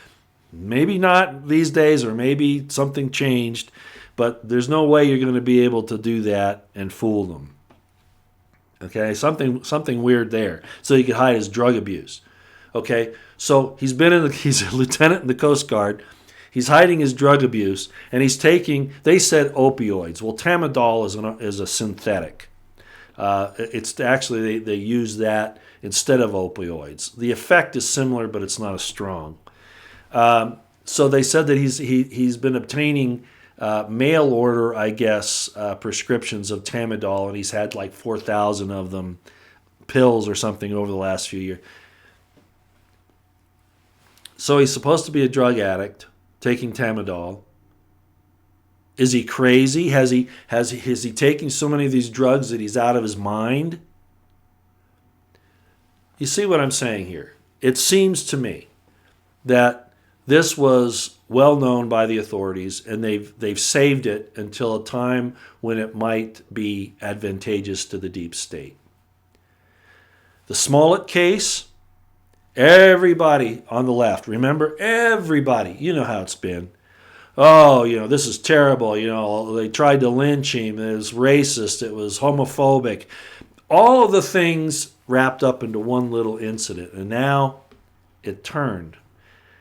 [SPEAKER 1] Maybe not these days, or maybe something changed, but there's no way you're going to be able to do that and fool them. Okay, something weird there. So he could hide his drug abuse. Okay, so he's a lieutenant in the Coast Guard. He's hiding his drug abuse, and he's taking, they said opioids. Well, Tramadol is a synthetic. It's actually, they use that instead of opioids. The effect is similar, but it's not as strong. So they said that he's been obtaining mail order, I guess, prescriptions of Tramadol, and he's had like 4,000 of them, pills or something, over the last few years. So he's supposed to be a drug addict, taking Tramadol. Is he crazy? Is he taking so many of these drugs that he's out of his mind? You see what I'm saying here? It seems to me that this was well known by the authorities, and they've saved it until a time when it might be advantageous to the deep state. The Smollett case, everybody on the left, remember, everybody, you know how it's been. Oh, this is terrible. They tried to lynch him. It was racist. It was homophobic. All of the things wrapped up into one little incident. And now it turned.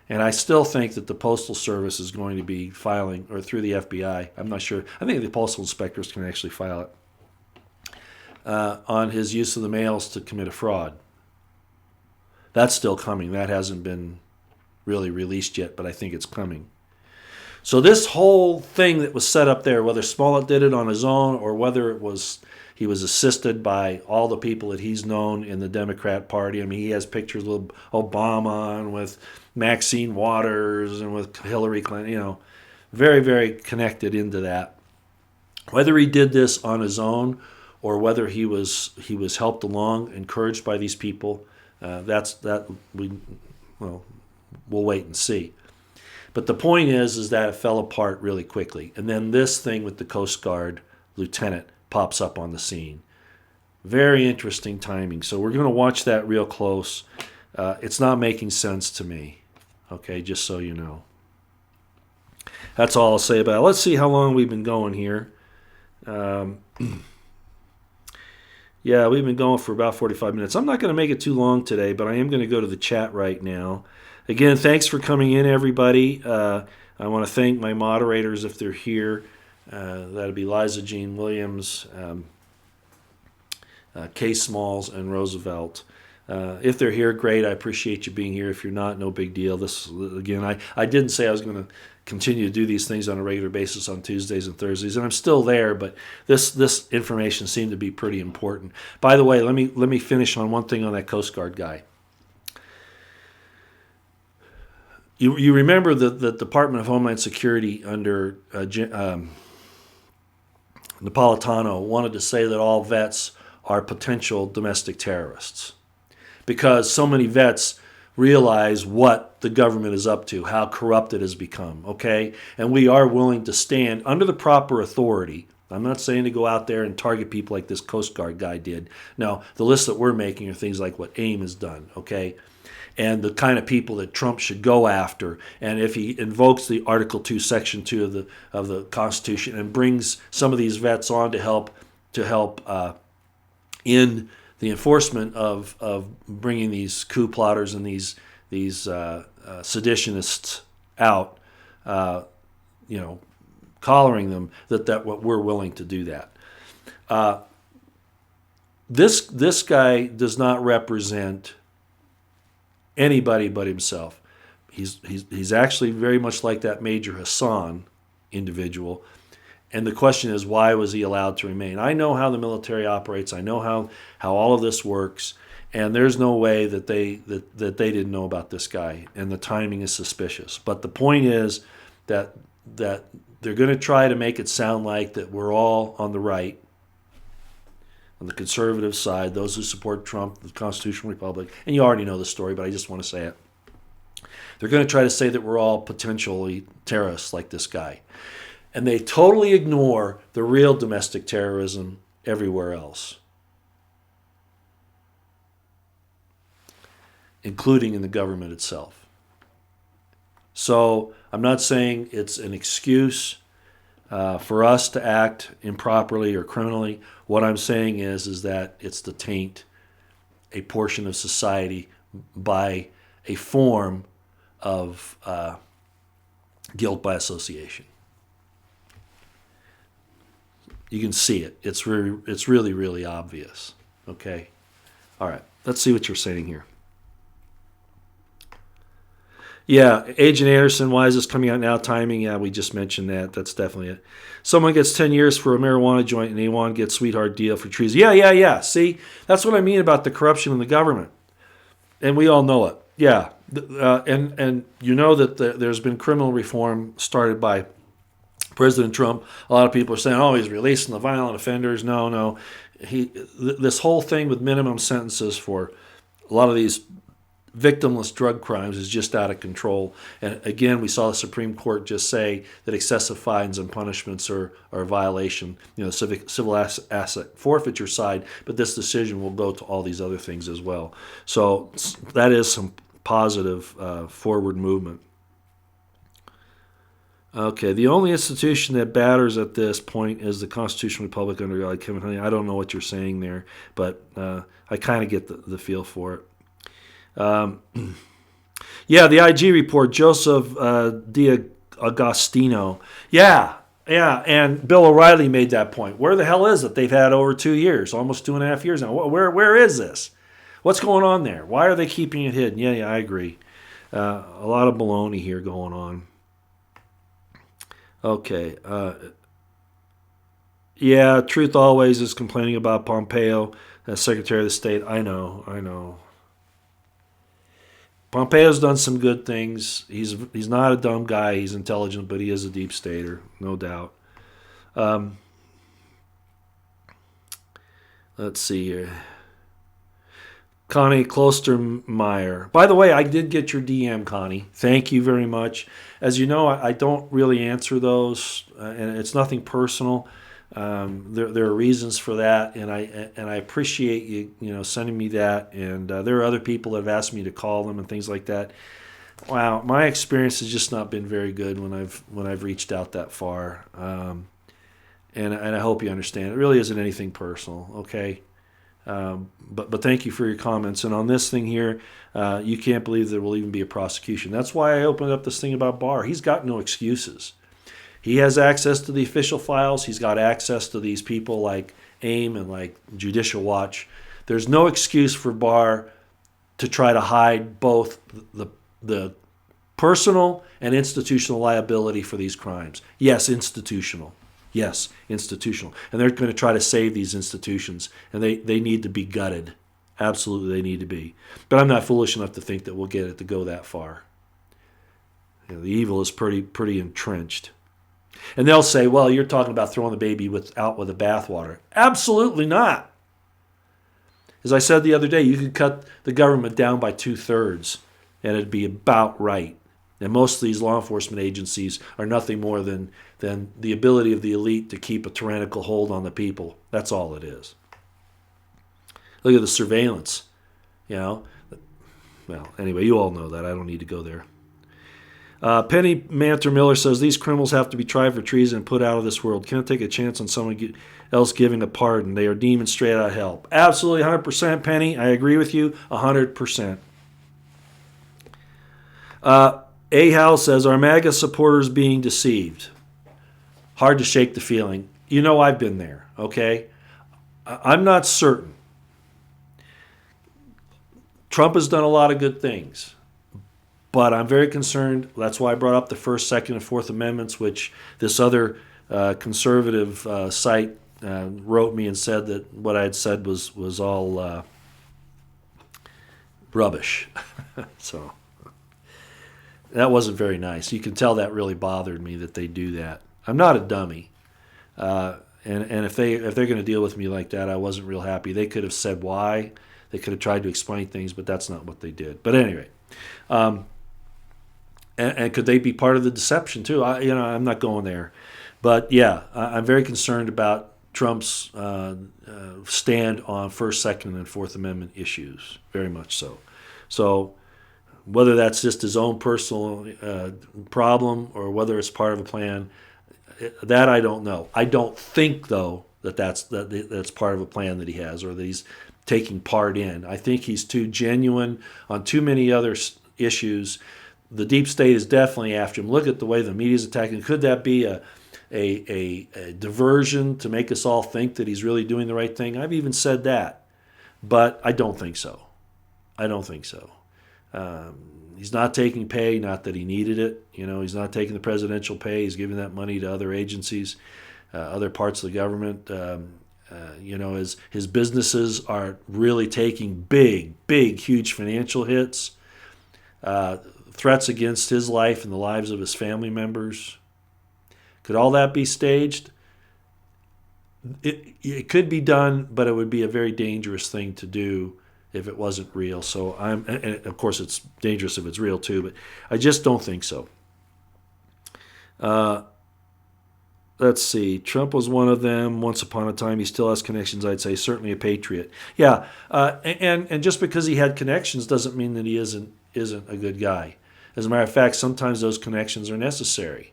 [SPEAKER 1] And I still think that the Postal Service is going to be filing, or through the FBI, I'm not sure. I think the postal inspectors can actually file it, on his use of the mails to commit a fraud. That's still coming. That hasn't been really released yet, but I think it's coming. So this whole thing that was set up there, whether Smollett did it on his own or whether he was assisted by all the people that he's known in the Democrat Party. I mean, he has pictures with Obama and with Maxine Waters and with Hillary Clinton, very, very connected into that. Whether he did this on his own or whether he was helped along, encouraged by these people, we'll wait and see. But the point is that it fell apart really quickly. And then this thing with the Coast Guard lieutenant pops up on the scene. Very interesting timing. So we're going to watch that real close. It's not making sense to me. Okay, just so you know. That's all I'll say about it. Let's see how long we've been going here. Yeah, we've been going for about 45 minutes. I'm not going to make it too long today, but I am going to go to the chat right now. Again, thanks for coming in, everybody. I want to thank my moderators if they're here. That'd be Liza Jean Williams, Kay Smalls, and Roosevelt. If they're here, great. I appreciate you being here. If you're not, no big deal. This, again, I didn't say I was going to continue to do these things on a regular basis on Tuesdays and Thursdays, and I'm still there, but this information seemed to be pretty important. By the way, let me finish on one thing on that Coast Guard guy. You remember the Department of Homeland Security under Napolitano wanted to say that all vets are potential domestic terrorists because so many vets realize what the government is up to, how corrupt it has become, okay? And we are willing to stand under the proper authority. I'm not saying to go out there and target people like this Coast Guard guy did. No, the list that we're making are things like what AIM has done, okay? And the kind of people that Trump should go after. And if he invokes the Article 2, Section 2 of the Constitution and brings some of these vets on to help in the enforcement of bringing these coup plotters and these seditionists out, collaring them, that what we're willing to do that. This guy does not represent anybody but himself. He's actually very much like that Major Hassan individual. And the question is, why was he allowed to remain? I know how the military operates. I know how all of this works. And there's no way that they didn't know about this guy. And the timing is suspicious. But the point is that they're going to try to make it sound like that we're all on the right, on the conservative side, those who support Trump, the constitutional republic. And you already know the story, but I just want to say it. They're going to try to say that we're all potentially terrorists like this guy. And they totally ignore the real domestic terrorism everywhere else, including in the government itself. So I'm not saying it's an excuse for us to act improperly or criminally. What I'm saying is that it's to taint a portion of society by a form of guilt by association. You can see it. It's really, really obvious. Okay? All right. Let's see what you're saying here. Yeah, Agent Anderson, why is this coming out now? Timing, yeah, we just mentioned that. That's definitely it. Someone gets 10 years for a marijuana joint and A1 gets sweetheart deal for treason. Yeah. See, that's what I mean about the corruption in the government. And we all know it. Yeah. And you know that there's been criminal reform started by President Trump. A lot of people are saying, he's releasing the violent offenders. No. This whole thing with minimum sentences for a lot of these victimless drug crimes is just out of control. And again, we saw the Supreme Court just say that excessive fines and punishments are a violation, civil asset forfeiture side, but this decision will go to all these other things as well. So that is some positive forward movement. Okay, the only institution that batters at this point is the Constitutional Republic under God. Kevin Honey. I don't know what you're saying there, but I kind of get the feel for it. The IG report, Joseph D'Agostino. Yeah, and Bill O'Reilly made that point. Where the hell is it? They've had over 2 years, almost 2.5 years now. Where is this? What's going on there? Why are they keeping it hidden? Yeah, I agree. A lot of baloney here going on. Okay. Truth Always is complaining about Pompeo as Secretary of the State. I know. Pompeo's done some good things. He's not a dumb guy. He's intelligent, but he is a deep stater, no doubt. Let's see here. Connie Klostermeyer. By the way, I did get your DM, Connie. Thank you very much. As you know, I don't really answer those, and it's nothing personal. There are reasons for that, and I appreciate you sending me that. And there are other people that have asked me to call them and things like that. Wow, my experience has just not been very good when I've reached out that far. And I hope you understand. It really isn't anything personal, okay? But thank you for your comments. And on this thing here, you can't believe there will even be a prosecution. That's why I opened up this thing about Barr. He's got no excuses. He has access to the official files. He's got access to these people like AIM and like Judicial Watch. There's no excuse for Barr to try to hide both the personal and institutional liability for these crimes. Yes, institutional. And they're going to try to save these institutions, and they need to be gutted. Absolutely, they need to be. But I'm not foolish enough to think that we'll get it to go that far. The evil is pretty entrenched. And they'll say, well, you're talking about throwing the baby out with the bathwater. Absolutely not. As I said the other day, you could cut the government down by 2/3, and it'd be about right. And most of these law enforcement agencies are nothing more than the ability of the elite to keep a tyrannical hold on the people. That's all it is. Look at the surveillance. Well, anyway, you all know that. I don't need to go there. Penny Manter Miller says, these criminals have to be tried for treason and put out of this world. Can't take a chance on someone else giving a pardon. They are demons straight out of hell. Absolutely, 100%, Penny. I agree with you, 100%. Ahal says, are MAGA supporters being deceived? Hard to shake the feeling. You know, I've been there, okay? I'm not certain. Trump has done a lot of good things, but I'm very concerned. That's why I brought up the First, Second, and Fourth Amendments, which this other conservative site wrote me and said that what I had said was all rubbish. So that wasn't very nice. You can tell that really bothered me that they do that. I'm not a dummy, and if they're going to deal with me like that, I wasn't real happy. They could have said why. They could have tried to explain things, but that's not what they did. But anyway, and could they be part of the deception too? I'm not going there, but yeah, I'm very concerned about Trump's stand on First, Second, and Fourth Amendment issues. Very much so. So whether that's just his own personal problem or whether it's part of a plan, that I don't know. I don't think though that's part of a plan that he has or that he's taking part in. I think he's too genuine on too many other issues. The deep state is definitely after him. Look at the way the media is attacking. Could that be a diversion to make us all think that he's really doing the right thing? I've even said that, but I don't think so. He's not taking pay, not that he needed it. He's not taking the presidential pay. He's giving that money to other agencies, other parts of the government. His businesses are really taking big, huge financial hits, threats against his life and the lives of his family members. Could all that be staged? It could be done, but it would be a very dangerous thing to do if it wasn't real. So and of course it's dangerous if it's real too, but I just don't think so. Let's see. Trump was one of them. Once upon a time, he still has connections. I'd say certainly a patriot. Yeah, and just because he had connections doesn't mean that he isn't a good guy. As a matter of fact, sometimes those connections are necessary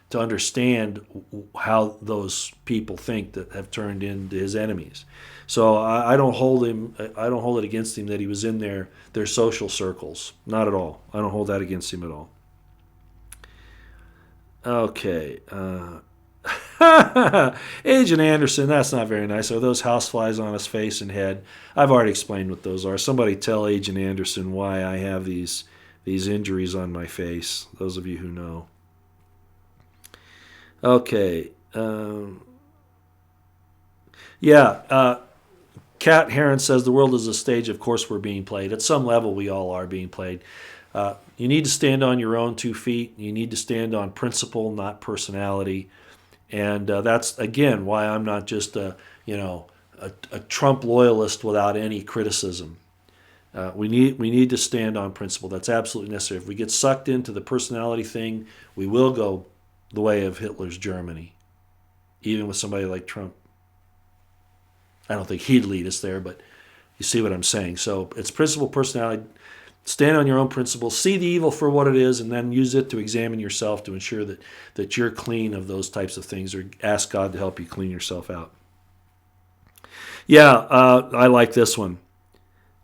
[SPEAKER 1] to understand how those people think that have turned into his enemies. So I don't hold it against him that he was in their social circles. Not at all. I don't hold that against him at all. Okay. Agent Anderson, that's not very nice. Are those houseflies on his face and head? I've already explained what those are. Somebody tell Agent Anderson why I have these injuries on my face. Those of you who know. Okay. Kat Heron says the world is a stage. Of course we're being played. At some level we all are being played. You need to stand on your own 2 feet. You need to stand on principle, not personality. And that's, again, why I'm not just a Trump loyalist without any criticism. We need to stand on principle. That's absolutely necessary. If we get sucked into the personality thing, we will go the way of Hitler's Germany, even with somebody like Trump. I don't think he'd lead us there, but you see what I'm saying. So it's principle, personality. Stand on your own principles. See the evil for what it is, and then use it to examine yourself to ensure that you're clean of those types of things, or ask God to help you clean yourself out. Yeah, I like this one.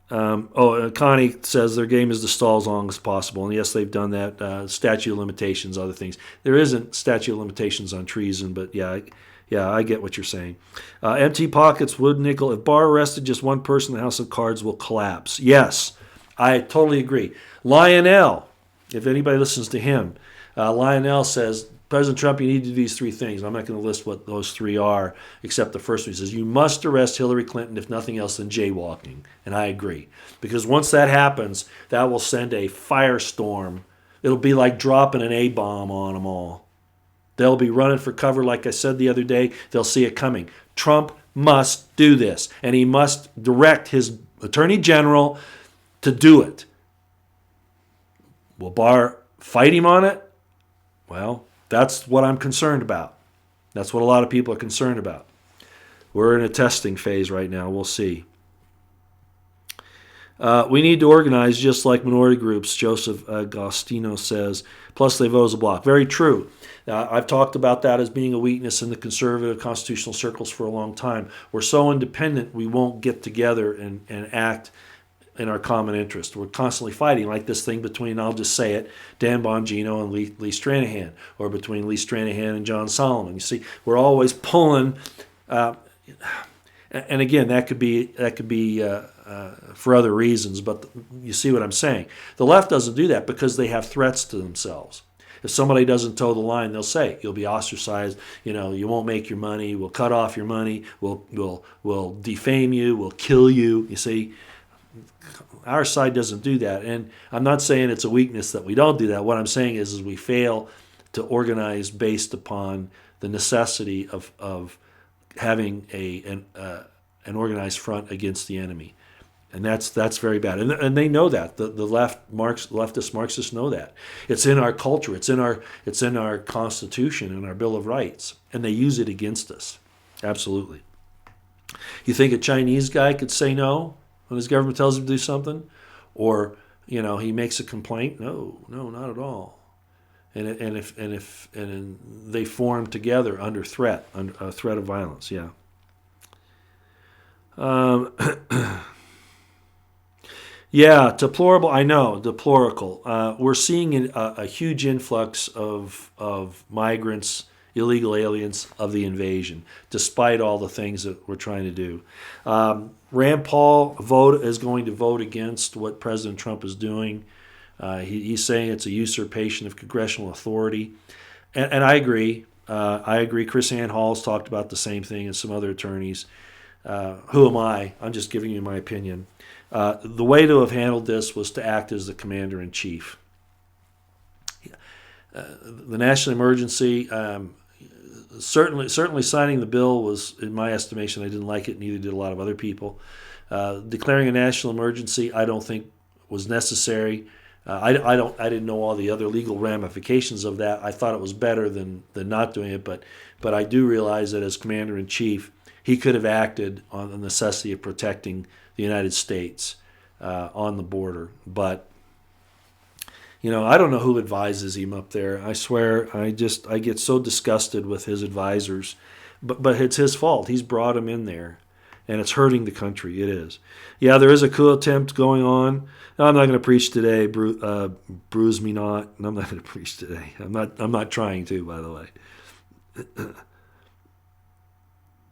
[SPEAKER 1] Connie says their game is to stall as long as possible. And yes, they've done that. Statute of limitations, other things. There isn't statute of limitations on treason, but yeah, I get what you're saying. Empty pockets, wood nickel. If Barr arrested just one person, the House of Cards will collapse. Yes, I totally agree. Lionel, if anybody listens to him, Lionel says, President Trump, you need to do these 3 things. I'm not going to list what those 3 are, except the first one. He says, you must arrest Hillary Clinton, if nothing else than jaywalking. And I agree. Because once that happens, that will send a firestorm. It'll be like dropping an A-bomb on them all. They'll be running for cover, like I said the other day. They'll see it coming. Trump must do this, and he must direct his attorney general to do it. Will Barr fight him on it? Well, that's what I'm concerned about. That's what a lot of people are concerned about. We're in a testing phase right now. We'll see. We need to organize just like minority groups, Joseph Agostino says. Plus, they vote as a bloc. Very true. I've talked about that as being a weakness in the conservative constitutional circles for a long time. We're so independent, we won't get together and act in our common interest. We're constantly fighting, like this thing between, I'll just say it, Dan Bongino and Lee Stranahan, or between Lee Stranahan and John Solomon. You see, we're always pulling, and again, that could be for other reasons, but you see what I'm saying. The left doesn't do that because they have threats to themselves. If somebody doesn't toe the line, they'll say, you'll be ostracized, you won't make your money, we'll cut off your money, we'll defame you, we'll kill you. You see, our side doesn't do that. And I'm not saying it's a weakness that we don't do that. What I'm saying is we fail to organize based upon the necessity of having an organized front against the enemy. And that's very bad, and they know that. The leftist Marxists know that. It's in our culture. It's in our Constitution and our Bill of Rights, and they use it against us. Absolutely. You think a Chinese guy could say no when his government tells him to do something, or he makes a complaint? No, not at all. And if they form together under threat, under a threat of violence, yeah. Yeah, deplorable. I know, deplorable. We're seeing a huge influx of migrants, illegal aliens of the invasion, despite all the things that we're trying to do. Rand Paul is going to vote against what President Trump is doing. He's saying it's a usurpation of congressional authority, and I agree. I agree. Chris Ann Hall's talked about the same thing, and some other attorneys. Who am I? I'm just giving you my opinion. The way to have handled this was to act as the commander-in-chief. The national emergency, certainly signing the bill was, in my estimation, I didn't like it, neither did a lot of other people. Declaring a national emergency, I don't think was necessary. I didn't know all the other legal ramifications of that. I thought it was better than not doing it, but I do realize that as commander-in-chief, he could have acted on the necessity of protecting the United States on the border. But, I don't know who advises him up there. I swear, I get so disgusted with his advisors. But it's his fault. He's brought him in there, and it's hurting the country. It is. Yeah, there is a coup attempt going on. No, I'm not going to preach today. Bruise me not. And I'm not going to preach today. I'm not trying to, by the way.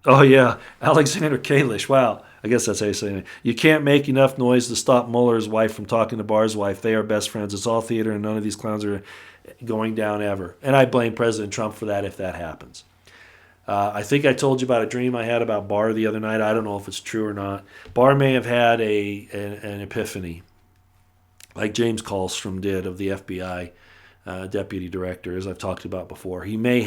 [SPEAKER 1] Oh, yeah, Alexander Kalish. Wow, I guess that's how you say it. You can't make enough noise to stop Mueller's wife from talking to Barr's wife. They are best friends. It's all theater, and none of these clowns are going down ever. And I blame President Trump for that if that happens. I think I told you about a dream I had about Barr the other night. I don't know if it's true or not. Barr may have had an epiphany, like James Kallstrom did of the FBI. Deputy director, as I've talked about before. He may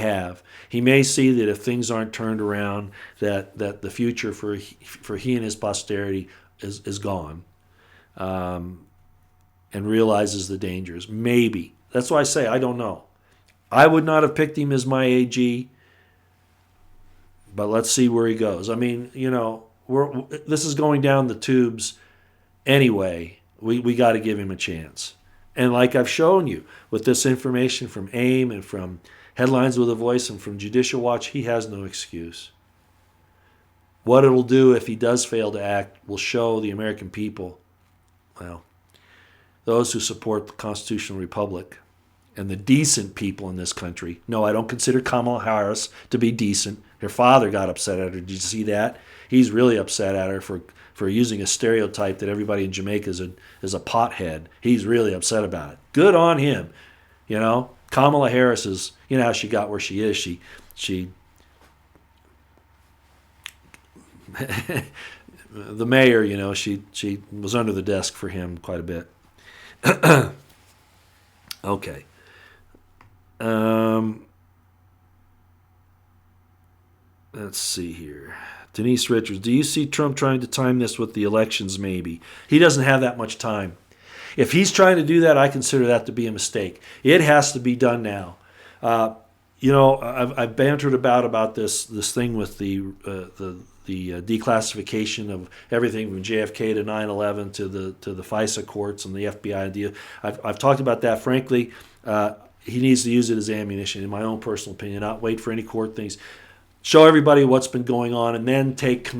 [SPEAKER 1] see that if things aren't turned around, that the future for he and his posterity is gone, and realizes the dangers. Maybe. That's why I say I don't know. I would not have picked him as my AG, but let's see where he goes. I mean, this is going down the tubes anyway. We got to give him a chance. And like I've shown you, with this information from AIM and from Headlines with a Voice and from Judicial Watch, he has no excuse. What it'll do if he does fail to act will show the American people, those who support the constitutional republic and the decent people in this country. No, I don't consider Kamala Harris to be decent. Her father got upset at her. Did you see that? He's really upset at her for using a stereotype that everybody in Jamaica is a pothead. He's really upset about it. Good on him. Kamala Harris is, how she got where she is. She the mayor, she was under the desk for him quite a bit. Okay. Let's see here. Denise Richards, do you see Trump trying to time this with the elections maybe? He doesn't have that much time. If he's trying to do that, I consider that to be a mistake. It has to be done now. I've bantered about this thing with the declassification of everything from JFK to 9/11 to the FISA courts and the FBI deal. I've talked about that. Frankly, he needs to use it as ammunition, in my own personal opinion, not wait for any court things. Show everybody what's been going on, and then take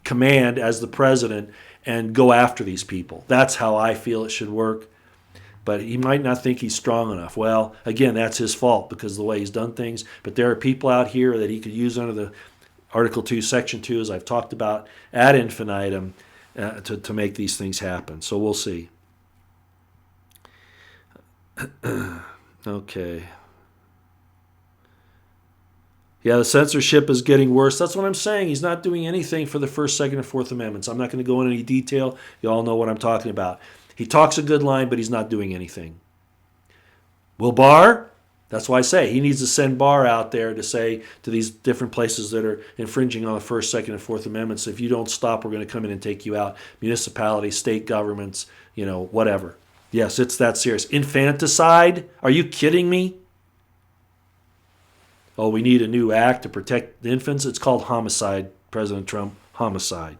[SPEAKER 1] command as the president and go after these people. That's how I feel it should work. But he might not think he's strong enough. Well, again, that's his fault because of the way he's done things. But there are people out here that he could use under the Article 2, Section 2, as I've talked about, ad infinitum, to make these things happen. So we'll see. Okay. Yeah, the censorship is getting worse. That's what I'm saying. He's not doing anything for the First, Second, and Fourth Amendments. I'm not going to go into any detail. You all know what I'm talking about. He talks a good line, but he's not doing anything. Will Barr? That's why I say he needs to send Barr out there to say to these different places that are infringing on the First, Second, and Fourth Amendments, if you don't stop, we're going to come in and take you out. Municipalities, state governments, whatever. Yes, it's that serious. Infanticide? Are you kidding me? Oh, we need a new act to protect the infants? It's called homicide, President Trump. Homicide.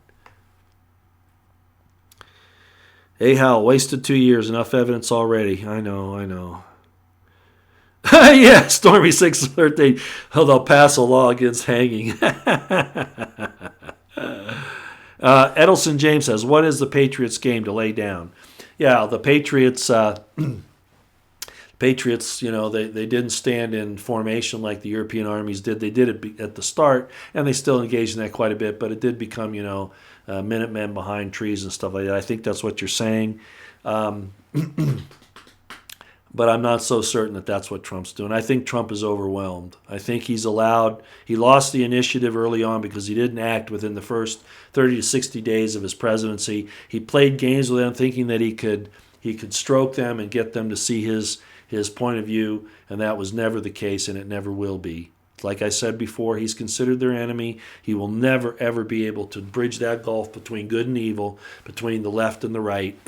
[SPEAKER 1] Hey, Hal, wasted 2 years. Enough evidence already. I know. Yeah, Stormy 613. Oh, they'll pass a law against hanging. Edelson James says, what is the Patriots game to lay down? Yeah, the Patriots, they didn't stand in formation like the European armies did. They did it at the start, and they still engaged in that quite a bit, but it did become, Minutemen behind trees and stuff like that. I think that's what you're saying. But I'm not so certain that that's what Trump's doing. I think Trump is overwhelmed. I think he lost the initiative early on because he didn't act within the first 30 to 60 days of his presidency. He played games with them thinking that he could stroke them and get them to see his point of view, and that was never the case, and it never will be. Like I said before, he's considered their enemy. He will never, ever be able to bridge that gulf between good and evil, between the left and the right.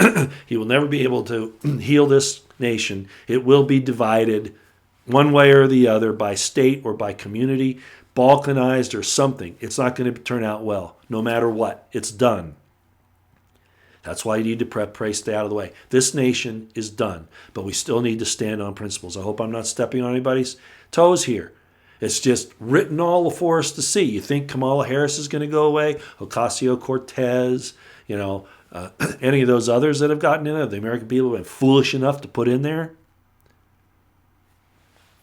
[SPEAKER 1] He will never be able to heal this nation. It will be divided one way or the other by state or by community, balkanized or something. It's not going to turn out well, no matter what. It's done. That's why you need to pray, stay out of the way. This nation is done, but we still need to stand on principles. I hope I'm not stepping on anybody's toes here. It's just written all for us to see. You think Kamala Harris is going to go away? Ocasio-Cortez, any of those others that have gotten in there, the American people have been foolish enough to put in there?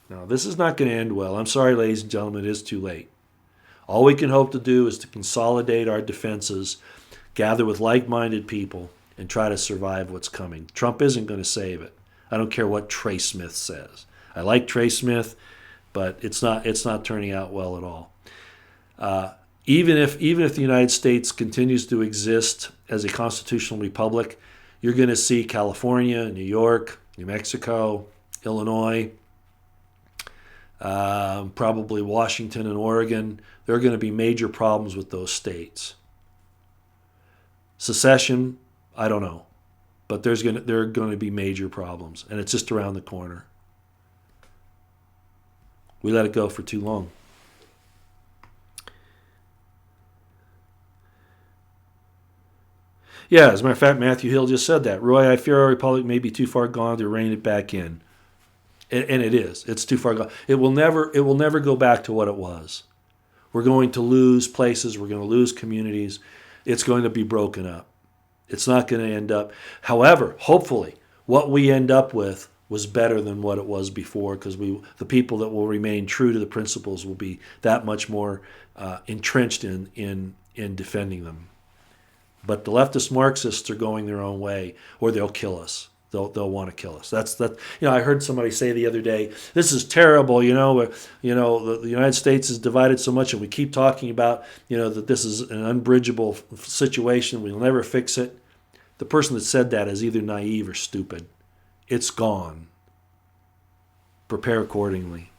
[SPEAKER 1] No, this is not going to end well. I'm sorry, ladies and gentlemen, it is too late. All we can hope to do is to consolidate our defenses, gather with like-minded people, and try to survive what's coming. Trump isn't going to save it. I don't care what Trey Smith says. I like Trey Smith, but it's not turning out well at all. Even if the United States continues to exist as a constitutional republic, you're going to see California, New York, New Mexico, Illinois, probably Washington and Oregon. There are going to be major problems with those states. Secession, I don't know, but there are going to be major problems, and it's just around the corner. We let it go for too long. Yeah, as a matter of fact, Matthew Hill just said that. Roy, I fear our republic may be too far gone to rein it back in. And it is. It's too far gone. It will never go back to what it was. We're going to lose places. We're going to lose communities. It's going to be broken up. It's not going to end up. However, hopefully, what we end up with was better than what it was before, because the people that will remain true to the principles will be that much more entrenched in defending them. But the leftist Marxists are going their own way, or they'll kill us. They'll want to kill us. That's I heard somebody say the other day, this is terrible. The United States is divided so much, and we keep talking about that this is an unbridgeable situation. We'll never fix it. The person that said that is either naive or stupid. It's gone. Prepare accordingly.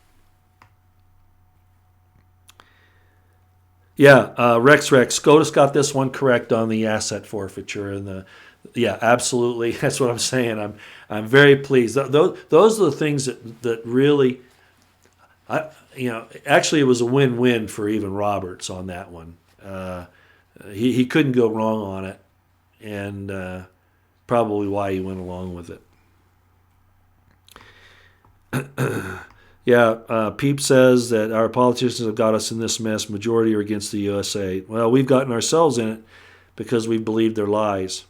[SPEAKER 1] Yeah, Rex, SCOTUS got this one correct on the asset forfeiture and yeah, absolutely. That's what I'm saying. I'm very pleased. Those are the things that really, actually it was a win-win for even Roberts on that one. He couldn't go wrong on it, and probably why he went along with it. Yeah, Peep says that our politicians have got us in this mess. Majority are against the USA. Well, we've gotten ourselves in it because we believed their lies.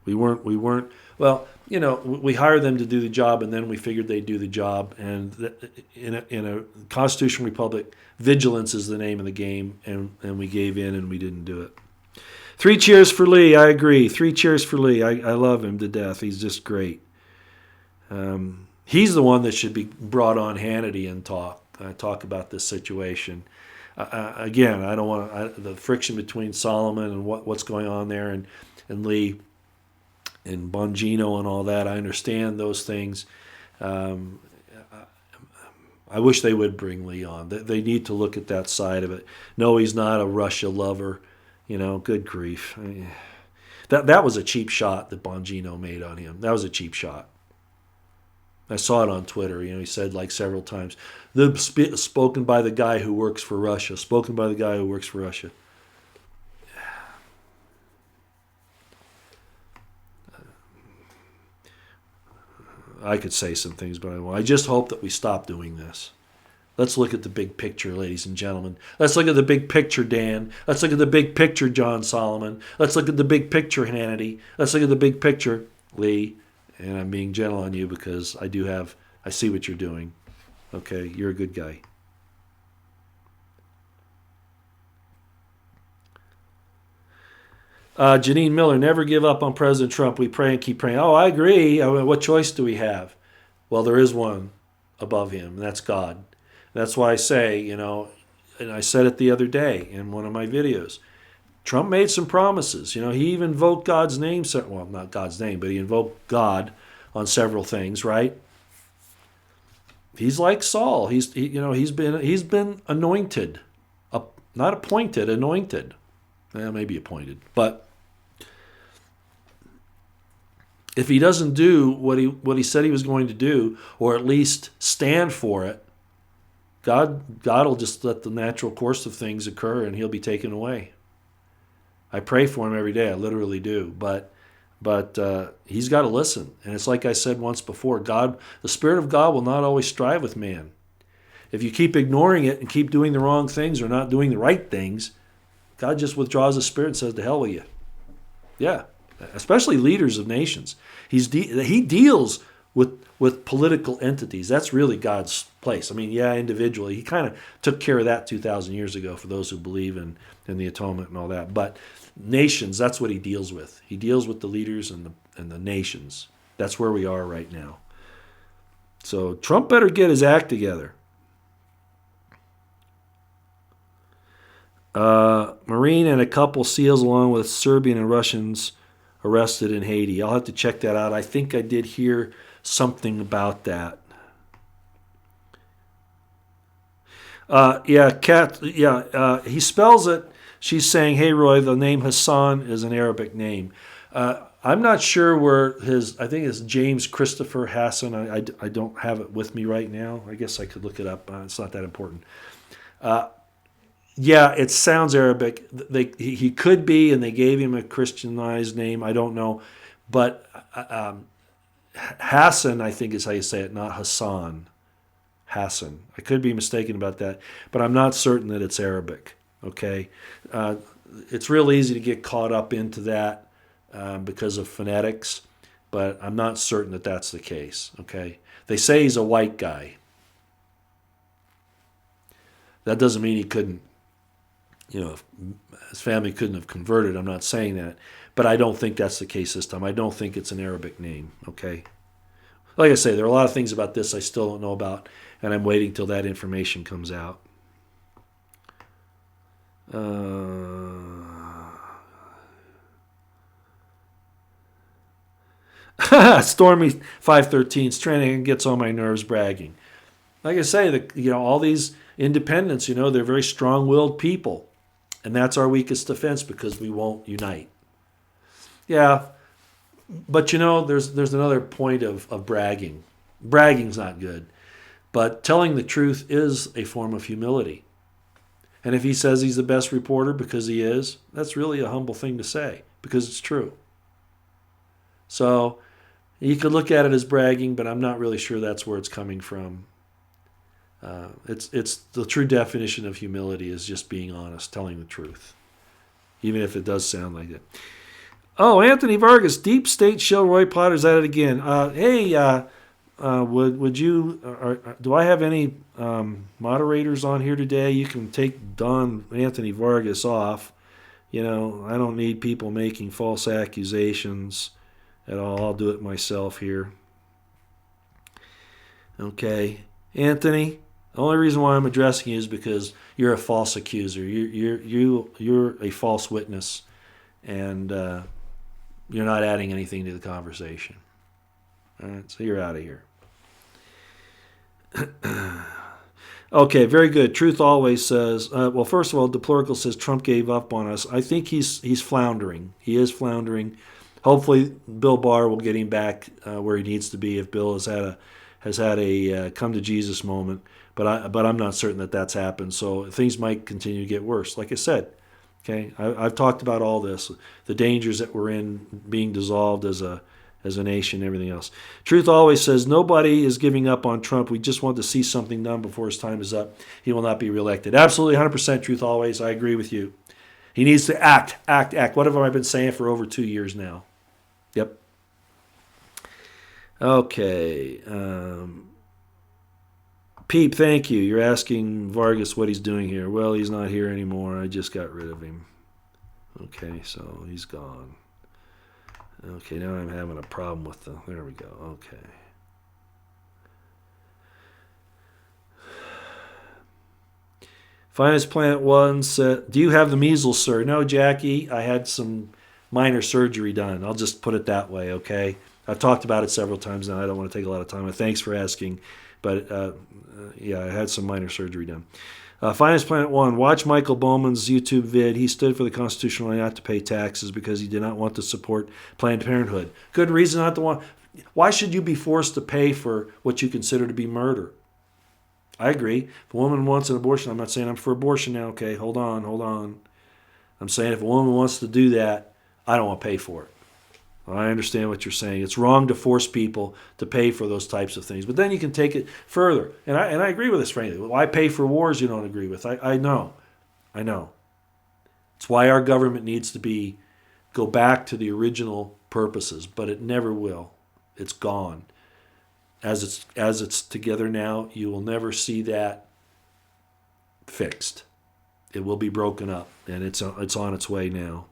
[SPEAKER 1] We weren't. Well, we hired them to do the job, and then we figured they'd do the job. And in a constitutional republic, vigilance is the name of the game, and we gave in and we didn't do it. 3 cheers for Lee. I agree. 3 cheers for Lee. I love him to death. He's just great. He's the one that should be brought on Hannity and talk about this situation. Again, I don't want the friction between Solomon and what's going on there, and Lee and Bongino and all that. I understand those things. I wish they would bring Lee on. They need to look at that side of it. No, he's not a Russia lover. Good grief. That was a cheap shot that Bongino made on him. That was a cheap shot. I saw it on Twitter. He said like several times, spoken by the guy who works for Russia. Spoken by the guy who works for Russia. I could say some things, but I won't. I just hope that we stop doing this. Let's look at the big picture, ladies and gentlemen. Let's look at the big picture, Dan. Let's look at the big picture, John Solomon. Let's look at the big picture, Hannity. Let's look at the big picture, Lee. And I'm being gentle on you because I see what you're doing. Okay, you're a good guy. Janine Miller, never give up on President Trump. We pray and keep praying. Oh, I agree. What choice do we have? Well, there is one above him, and that's God. That's why I say, and I said it the other day in one of my videos, Trump made some promises. He even invoked God's name. Well, not God's name, but he invoked God on several things, right? He's like Saul. He's been anointed, not appointed, anointed. Well, maybe appointed, but if he doesn't do what he said he was going to do, or at least stand for it, God will just let the natural course of things occur, and he'll be taken away. I pray for him every day. I literally do, but he's got to listen. And it's like I said once before: God, the Spirit of God, will not always strive with man. If you keep ignoring it and keep doing the wrong things or not doing the right things, God just withdraws the Spirit and says, "To hell with you." Yeah, especially leaders of nations. He deals with political entities. That's really God's place. I mean, yeah, individually, he kind of took care of that 2,000 years ago for those who believe in the atonement and all that. But nations, that's what he deals with. He deals with the leaders and the nations. That's where we are right now. So Trump better get his act together. Marine and a couple SEALs along with Serbian and Russians arrested in Haiti. I'll have to check that out. I think I did hear something about that. He spells it. She's saying, "Hey, Roy, the name Hassan is an Arabic name." I'm not sure where I think it's James Christopher Hassan. I don't have it with me right now. I guess I could look it up. It's not that important. It sounds Arabic. He could be, and they gave him a Christianized name. I don't know. But Hassan, I think is how you say it, not Hassan. Hassan. I could be mistaken about that, but I'm not certain that it's Arabic. Okay? It's real easy to get caught up into that because of phonetics, but I'm not certain that that's the case. Okay? They say he's a white guy. That doesn't mean he couldn't, his family couldn't have converted. I'm not saying that. But I don't think that's the case this time. I don't think it's an Arabic name, okay? Like I say, there are a lot of things about this I still don't know about, and I'm waiting till that information comes out. Stormy 513, Stranahan gets on my nerves bragging. Like I say, all these independents, they're very strong-willed people. And that's our weakest defense because we won't unite. Yeah, but there's another point of bragging. Bragging's not good. But telling the truth is a form of humility. And if he says he's the best reporter because he is, that's really a humble thing to say because it's true. So you could look at it as bragging, but I'm not really sure that's where it's coming from. It's the true definition of humility is just being honest, telling the truth. even if it does sound like it. Oh, Anthony Vargas, Deep State show Roy Potter's at it again. Would you? Do I have any moderators on here today? You can take Don Anthony Vargas off. I don't need people making false accusations at all. I'll do it myself here. Okay, Anthony. The only reason why I'm addressing you is because you're a false accuser. You're a false witness, and you're not adding anything to the conversation. All right, so you're out of here. Okay, very good. Truth Always says, well, first of all, Deplorical says Trump gave up on us. I think he's floundering. He is floundering. Hopefully, Bill Barr will get him back where he needs to be if Bill has had a come to Jesus moment. But I'm not certain that that's happened. So things might continue to get worse. Like I said, okay, I've talked about all this, the dangers that we're in being dissolved as a nation, everything else. Truth Always says, nobody is giving up on Trump. We just want to see something done before his time is up. He will not be reelected. Absolutely, 100% Truth Always. I agree with you. He needs to act. What have I been saying for over 2 years now? Yep. Okay. Peep, thank you. You're asking Vargas what he's doing here. Well, he's not here anymore. I just got rid of him. Okay, so he's gone. Okay, now I'm having a problem with there we go. Okay. Finest Planet 1 said, do you have the measles, sir? No, Jackie, I had some minor surgery done. I'll just put it that way, okay? I've talked about it several times now. I don't want to take a lot of time. Thanks for asking. But, yeah, I had some minor surgery done. Finest Planet 1, watch Michael Bowman's YouTube vid. He stood for the constitutional right not to pay taxes because he did not want to support Planned Parenthood. Good reason not to want. Why should you be forced to pay for what you consider to be murder? I agree. If a woman wants an abortion, I'm not saying I'm for abortion now, okay? Hold on. I'm saying if a woman wants to do that, I don't want to pay for it. I understand what you're saying. It's wrong to force people to pay for those types of things. But then you can take it further. And I agree with this, frankly. Why pay for wars you don't agree with? I know. It's why our government needs to go back to the original purposes, but it never will. It's gone. As it's together now, you will never see that fixed. It will be broken up, and it's on its way now,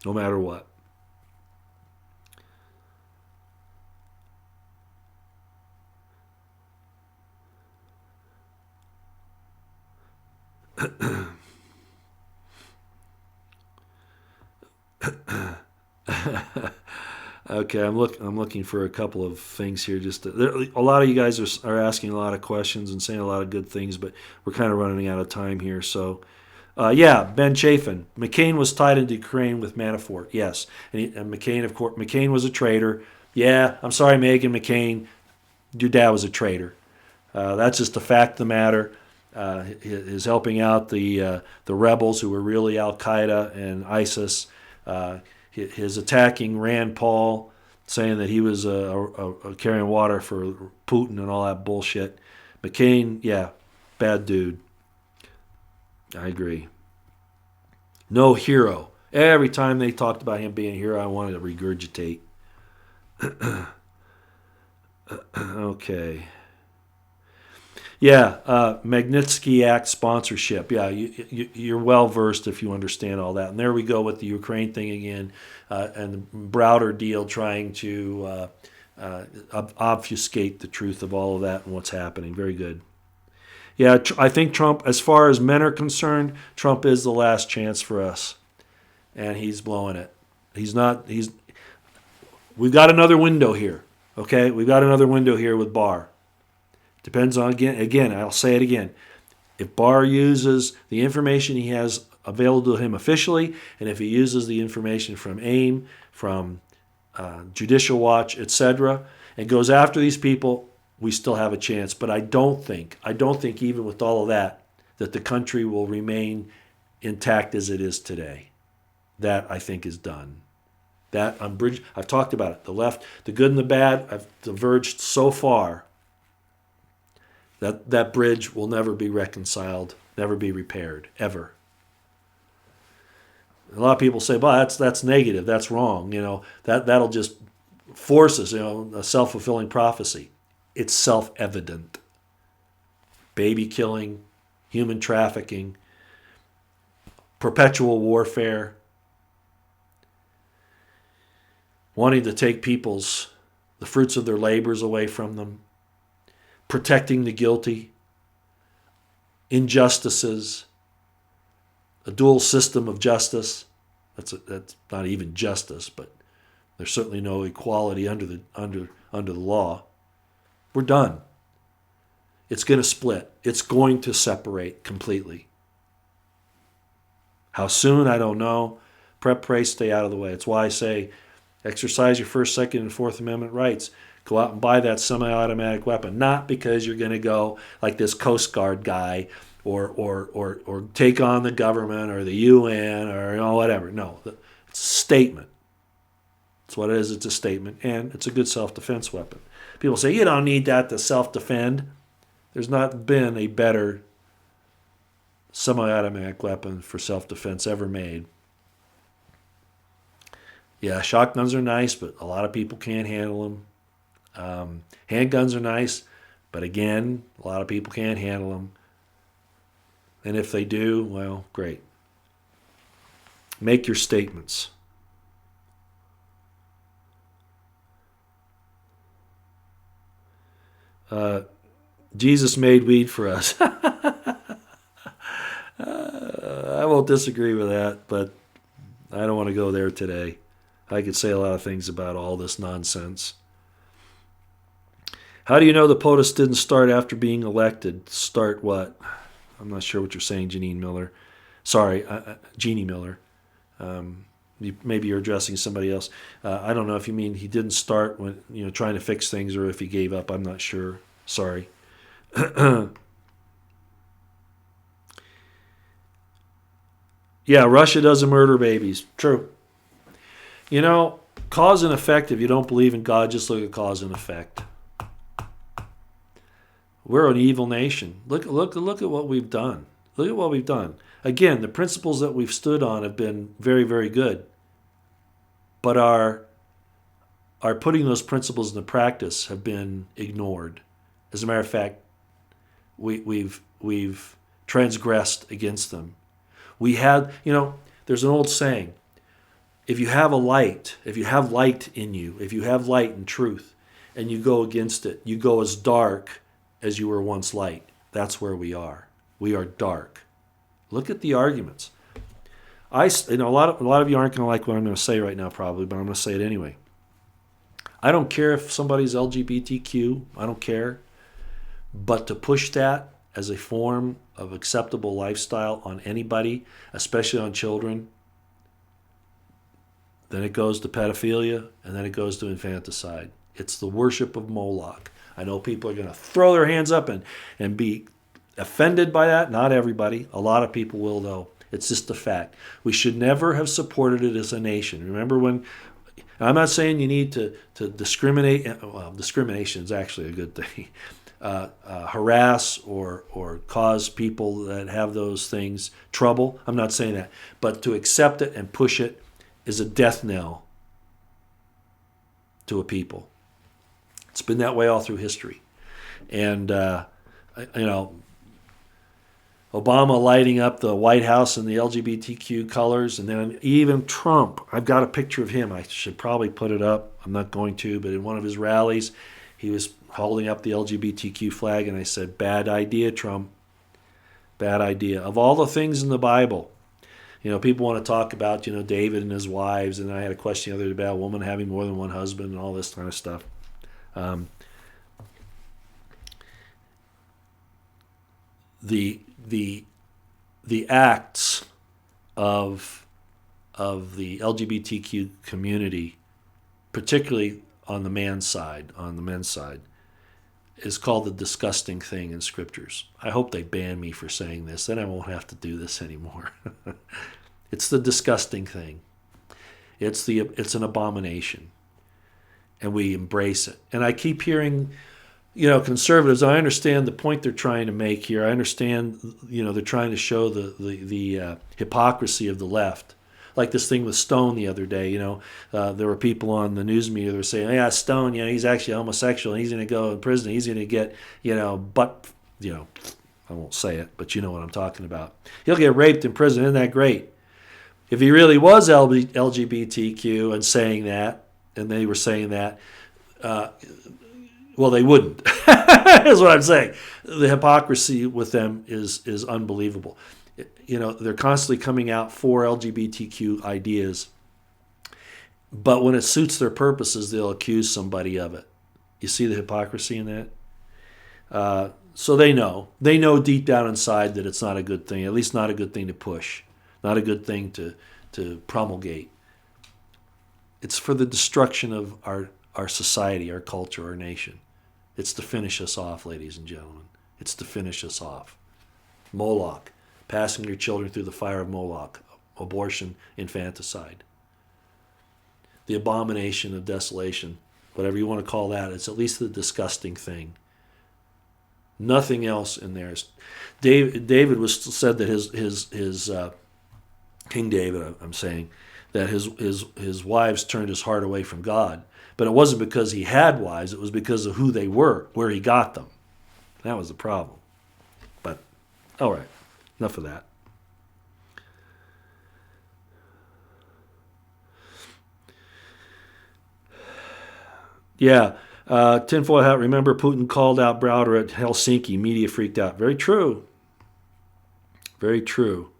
[SPEAKER 1] no matter what. Okay, I'm looking for a couple of things here. A lot of you guys are asking a lot of questions and saying a lot of good things, but we're kind of running out of time here. So, Ben Chafin, McCain was tied into Ukraine with Manafort. Yes, and McCain, of course, McCain was a traitor. Yeah, I'm sorry, Meghan McCain, your dad was a traitor. That's just a fact of the matter. His helping out the rebels who were really Al Qaeda and ISIS. His attacking Rand Paul, saying that he was carrying water for Putin and all that bullshit. McCain, yeah, bad dude. I agree. No hero. Every time they talked about him being a hero, I wanted to regurgitate. Okay. Yeah, Magnitsky Act sponsorship. Yeah, you're well versed if you understand all that. And there we go with the Ukraine thing again, and the Browder deal trying to obfuscate the truth of all of that and what's happening. Very good. Yeah, I think Trump, as far as men are concerned, Trump is the last chance for us, and he's blowing it. We've got another window here. Okay, we've got another window here with Barr. Depends on, again, I'll say it again. If Barr uses the information he has available to him officially, and if he uses the information from AIM, from Judicial Watch, etc., and goes after these people, we still have a chance. But I don't think even with all of that the country will remain intact as it is today. That, I think, is done. I've talked about it. The left, the good and the bad, have diverged so far that bridge will never be reconciled, never be repaired, ever. A lot of people say, "Well, that's negative. That's wrong." That'll just force us. A self-fulfilling prophecy. It's self-evident. Baby killing, human trafficking, perpetual warfare, wanting to take the fruits of their labors away from them, protecting the guilty, injustices, a dual system of justice. That's not even justice, but there's certainly no equality under the law. We're done. It's going to split. It's going to separate completely. How soon, I don't know. Pray, stay out of the way. It's why I say exercise your First, Second, and Fourth Amendment rights. Go out and buy that semi-automatic weapon. Not because you're going to go like this Coast Guard guy or take on the government or the UN or whatever. No, it's a statement. That's what it is. It's a statement, and it's a good self-defense weapon. People say, you don't need that to self-defend. There's not been a better semi-automatic weapon for self-defense ever made. Yeah, shotguns are nice, but a lot of people can't handle them. Handguns are nice, but again, a lot of people can't handle them. And if they do, well, great. Make your statements. Jesus made weed for us. I won't disagree with that, but I don't want to go there today. I could say a lot of things about all this nonsense. How do you know the POTUS didn't start after being elected? Start what? I'm not sure what you're saying, Jeanine Miller. Sorry, Jeannie Miller. Maybe you're addressing somebody else. I don't know if you mean he didn't start when trying to fix things or if he gave up. I'm not sure. Sorry. Yeah, Russia doesn't murder babies. True. Cause and effect, if you don't believe in God, just look at cause and effect. We're an evil nation. Look at what we've done. Look at what we've done. Again, the principles that we've stood on have been very, very good. But our putting those principles into practice have been ignored. As a matter of fact, we've transgressed against them. We had, there's an old saying, if you have light in you, if you have light and truth, and you go against it, you go as dark as you were once light. That's where we are. We are dark. Look at the arguments. A lot of you aren't going to like what I'm going to say right now, probably, but I'm going to say it anyway. I don't care if somebody's LGBTQ. I don't care. But to push that as a form of acceptable lifestyle on anybody, especially on children, then it goes to pedophilia, and then it goes to infanticide. It's the worship of Moloch. I know people are going to throw their hands up and be offended by that. Not everybody. A lot of people will, though. It's just a fact. We should never have supported it as a nation. Remember when... I'm not saying you need to discriminate. Well, discrimination is actually a good thing. Harass or cause people that have those things trouble. I'm not saying that. But to accept it and push it is a death knell to a people. It's been that way all through history. And, Obama lighting up the White House in the LGBTQ colors, and then even Trump. I've got a picture of him. I should probably put it up. I'm not going to, but in one of his rallies, he was holding up the LGBTQ flag, and I said, bad idea, Trump. Bad idea. Of all the things in the Bible, people want to talk about, David and his wives, and I had a question the other day about a woman having more than one husband and all this kind of stuff. The acts of the LGBTQ community, particularly on the men's side, is called the disgusting thing in scriptures. I hope they ban me for saying this, then I won't have to do this anymore. It's the disgusting thing. It's an abomination, and we embrace it. And I keep hearing, conservatives. I understand the point they're trying to make here. I understand, they're trying to show the hypocrisy of the left. like this thing with Stone the other day. There were people on the news media that were saying, "Yeah, Stone, he's actually homosexual and he's going to go in prison. He's going to get, I won't say it, but you know what I'm talking about. He'll get raped in prison. Isn't that great?" If he really was LGBTQ and saying that, and they were saying that, well, they wouldn't. Is what I'm saying. The hypocrisy with them is unbelievable. They're constantly coming out for LGBTQ ideas, but when it suits their purposes, they'll accuse somebody of it. You see the hypocrisy in that? So they know deep down inside that it's not a good thing, at least not a good thing to push, not a good thing to promulgate. It's for the destruction of our society, our culture, our nation. It's to finish us off, ladies and gentlemen. It's to finish us off. Moloch, passing your children through the fire of Moloch, abortion, infanticide. The abomination of desolation, whatever you want to call that, it's at least the disgusting thing. Nothing else in there. David said that his King David, I'm saying, that his wives turned his heart away from God. But it wasn't because he had wives, it was because of who they were, where he got them. That was the problem. But, all right, enough of that. Yeah, tinfoil hat, remember Putin called out Browder at Helsinki. Media freaked out. Very true. Very true.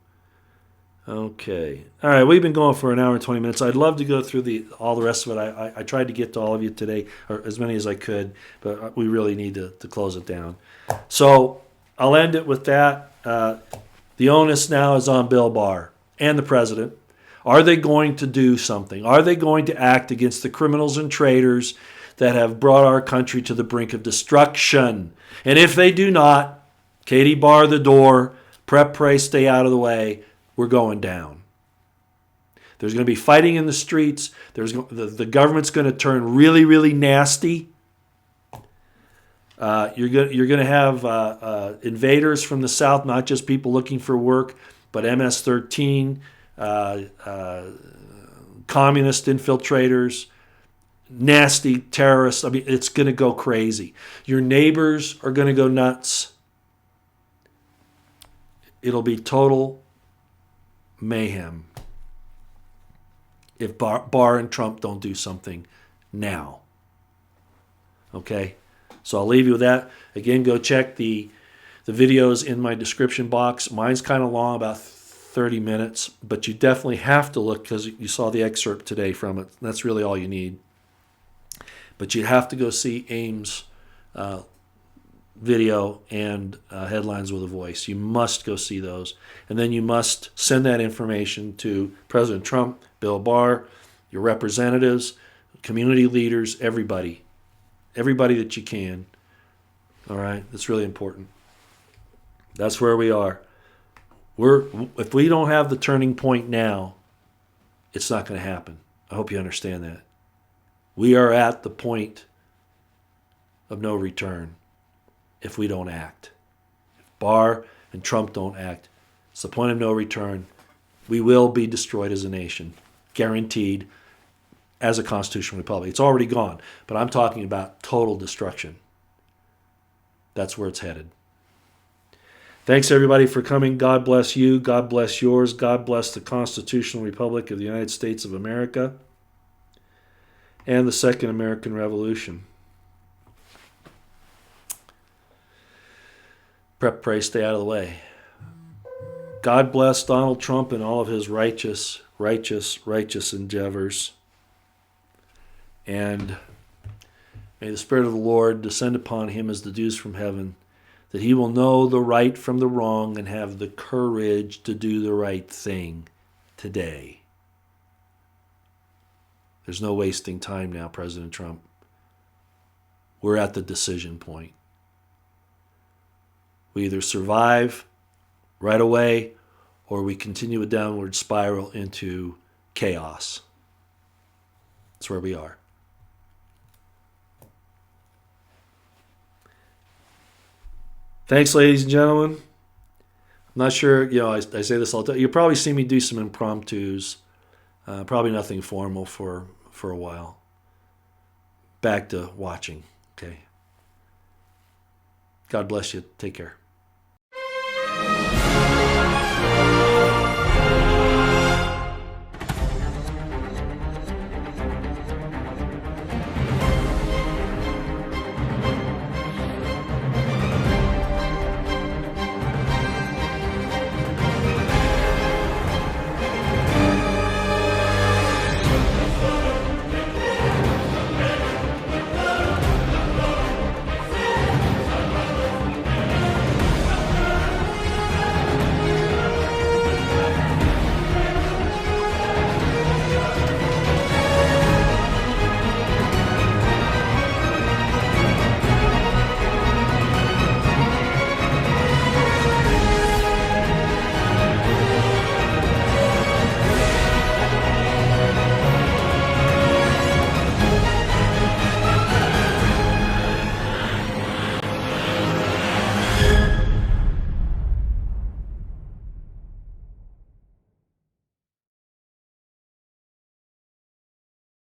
[SPEAKER 1] Okay. All right, we've been going for an hour and 20 minutes. I'd love to go through all the rest of it. I tried to get to all of you today, or as many as I could, but we really need to close it down. So I'll end it with that. The onus now is on Bill Barr and the president. Are they going to do something? Are they going to act against the criminals and traitors that have brought our country to the brink of destruction? And if they do not, Katie, bar the door, prep, pray, stay out of the way. We're going down. There's going to be fighting in the streets. The government's going to turn really, really nasty. You're going to have invaders from the south, not just people looking for work, but MS-13, communist infiltrators, nasty terrorists. I mean, it's going to go crazy. Your neighbors are going to go nuts. It'll be total mayhem if Barr and Trump don't do something now. Okay? So I'll leave you with that. Again, go check the videos in my description box. Mine's kind of long, about 30 minutes, but you definitely have to look because you saw the excerpt today from it. That's really all you need. But you have to go see Ames' video and Headlines with a Voice. You must go see those. And then you must send that information to President Trump, Bill Barr, your representatives, community leaders, everybody that you can. All right? That's really important. That's where we are. If we don't have the turning point now, it's not going to happen. I hope you understand that. We are at the point of no return if we don't act. If Barr and Trump don't act, it's the point of no return. We will be destroyed as a nation, guaranteed, as a constitutional republic. It's already gone, but I'm talking about total destruction. That's where it's headed. Thanks, everybody, for coming. God bless you. God bless yours. God bless the Constitutional Republic of the United States of America and the Second American Revolution. Prep, pray, stay out of the way. God bless Donald Trump and all of his righteous endeavors. And may the Spirit of the Lord descend upon him as the dews from heaven, that he will know the right from the wrong and have the courage to do the right thing today. There's no wasting time now, President Trump. We're at the decision point. We either survive right away or we continue a downward spiral into chaos. That's where we are. Thanks, ladies and gentlemen. I'm not sure, I say this all the time. You'll probably see me do some impromptus Probably nothing formal for a while. Back to watching. Okay. God bless you. Take care.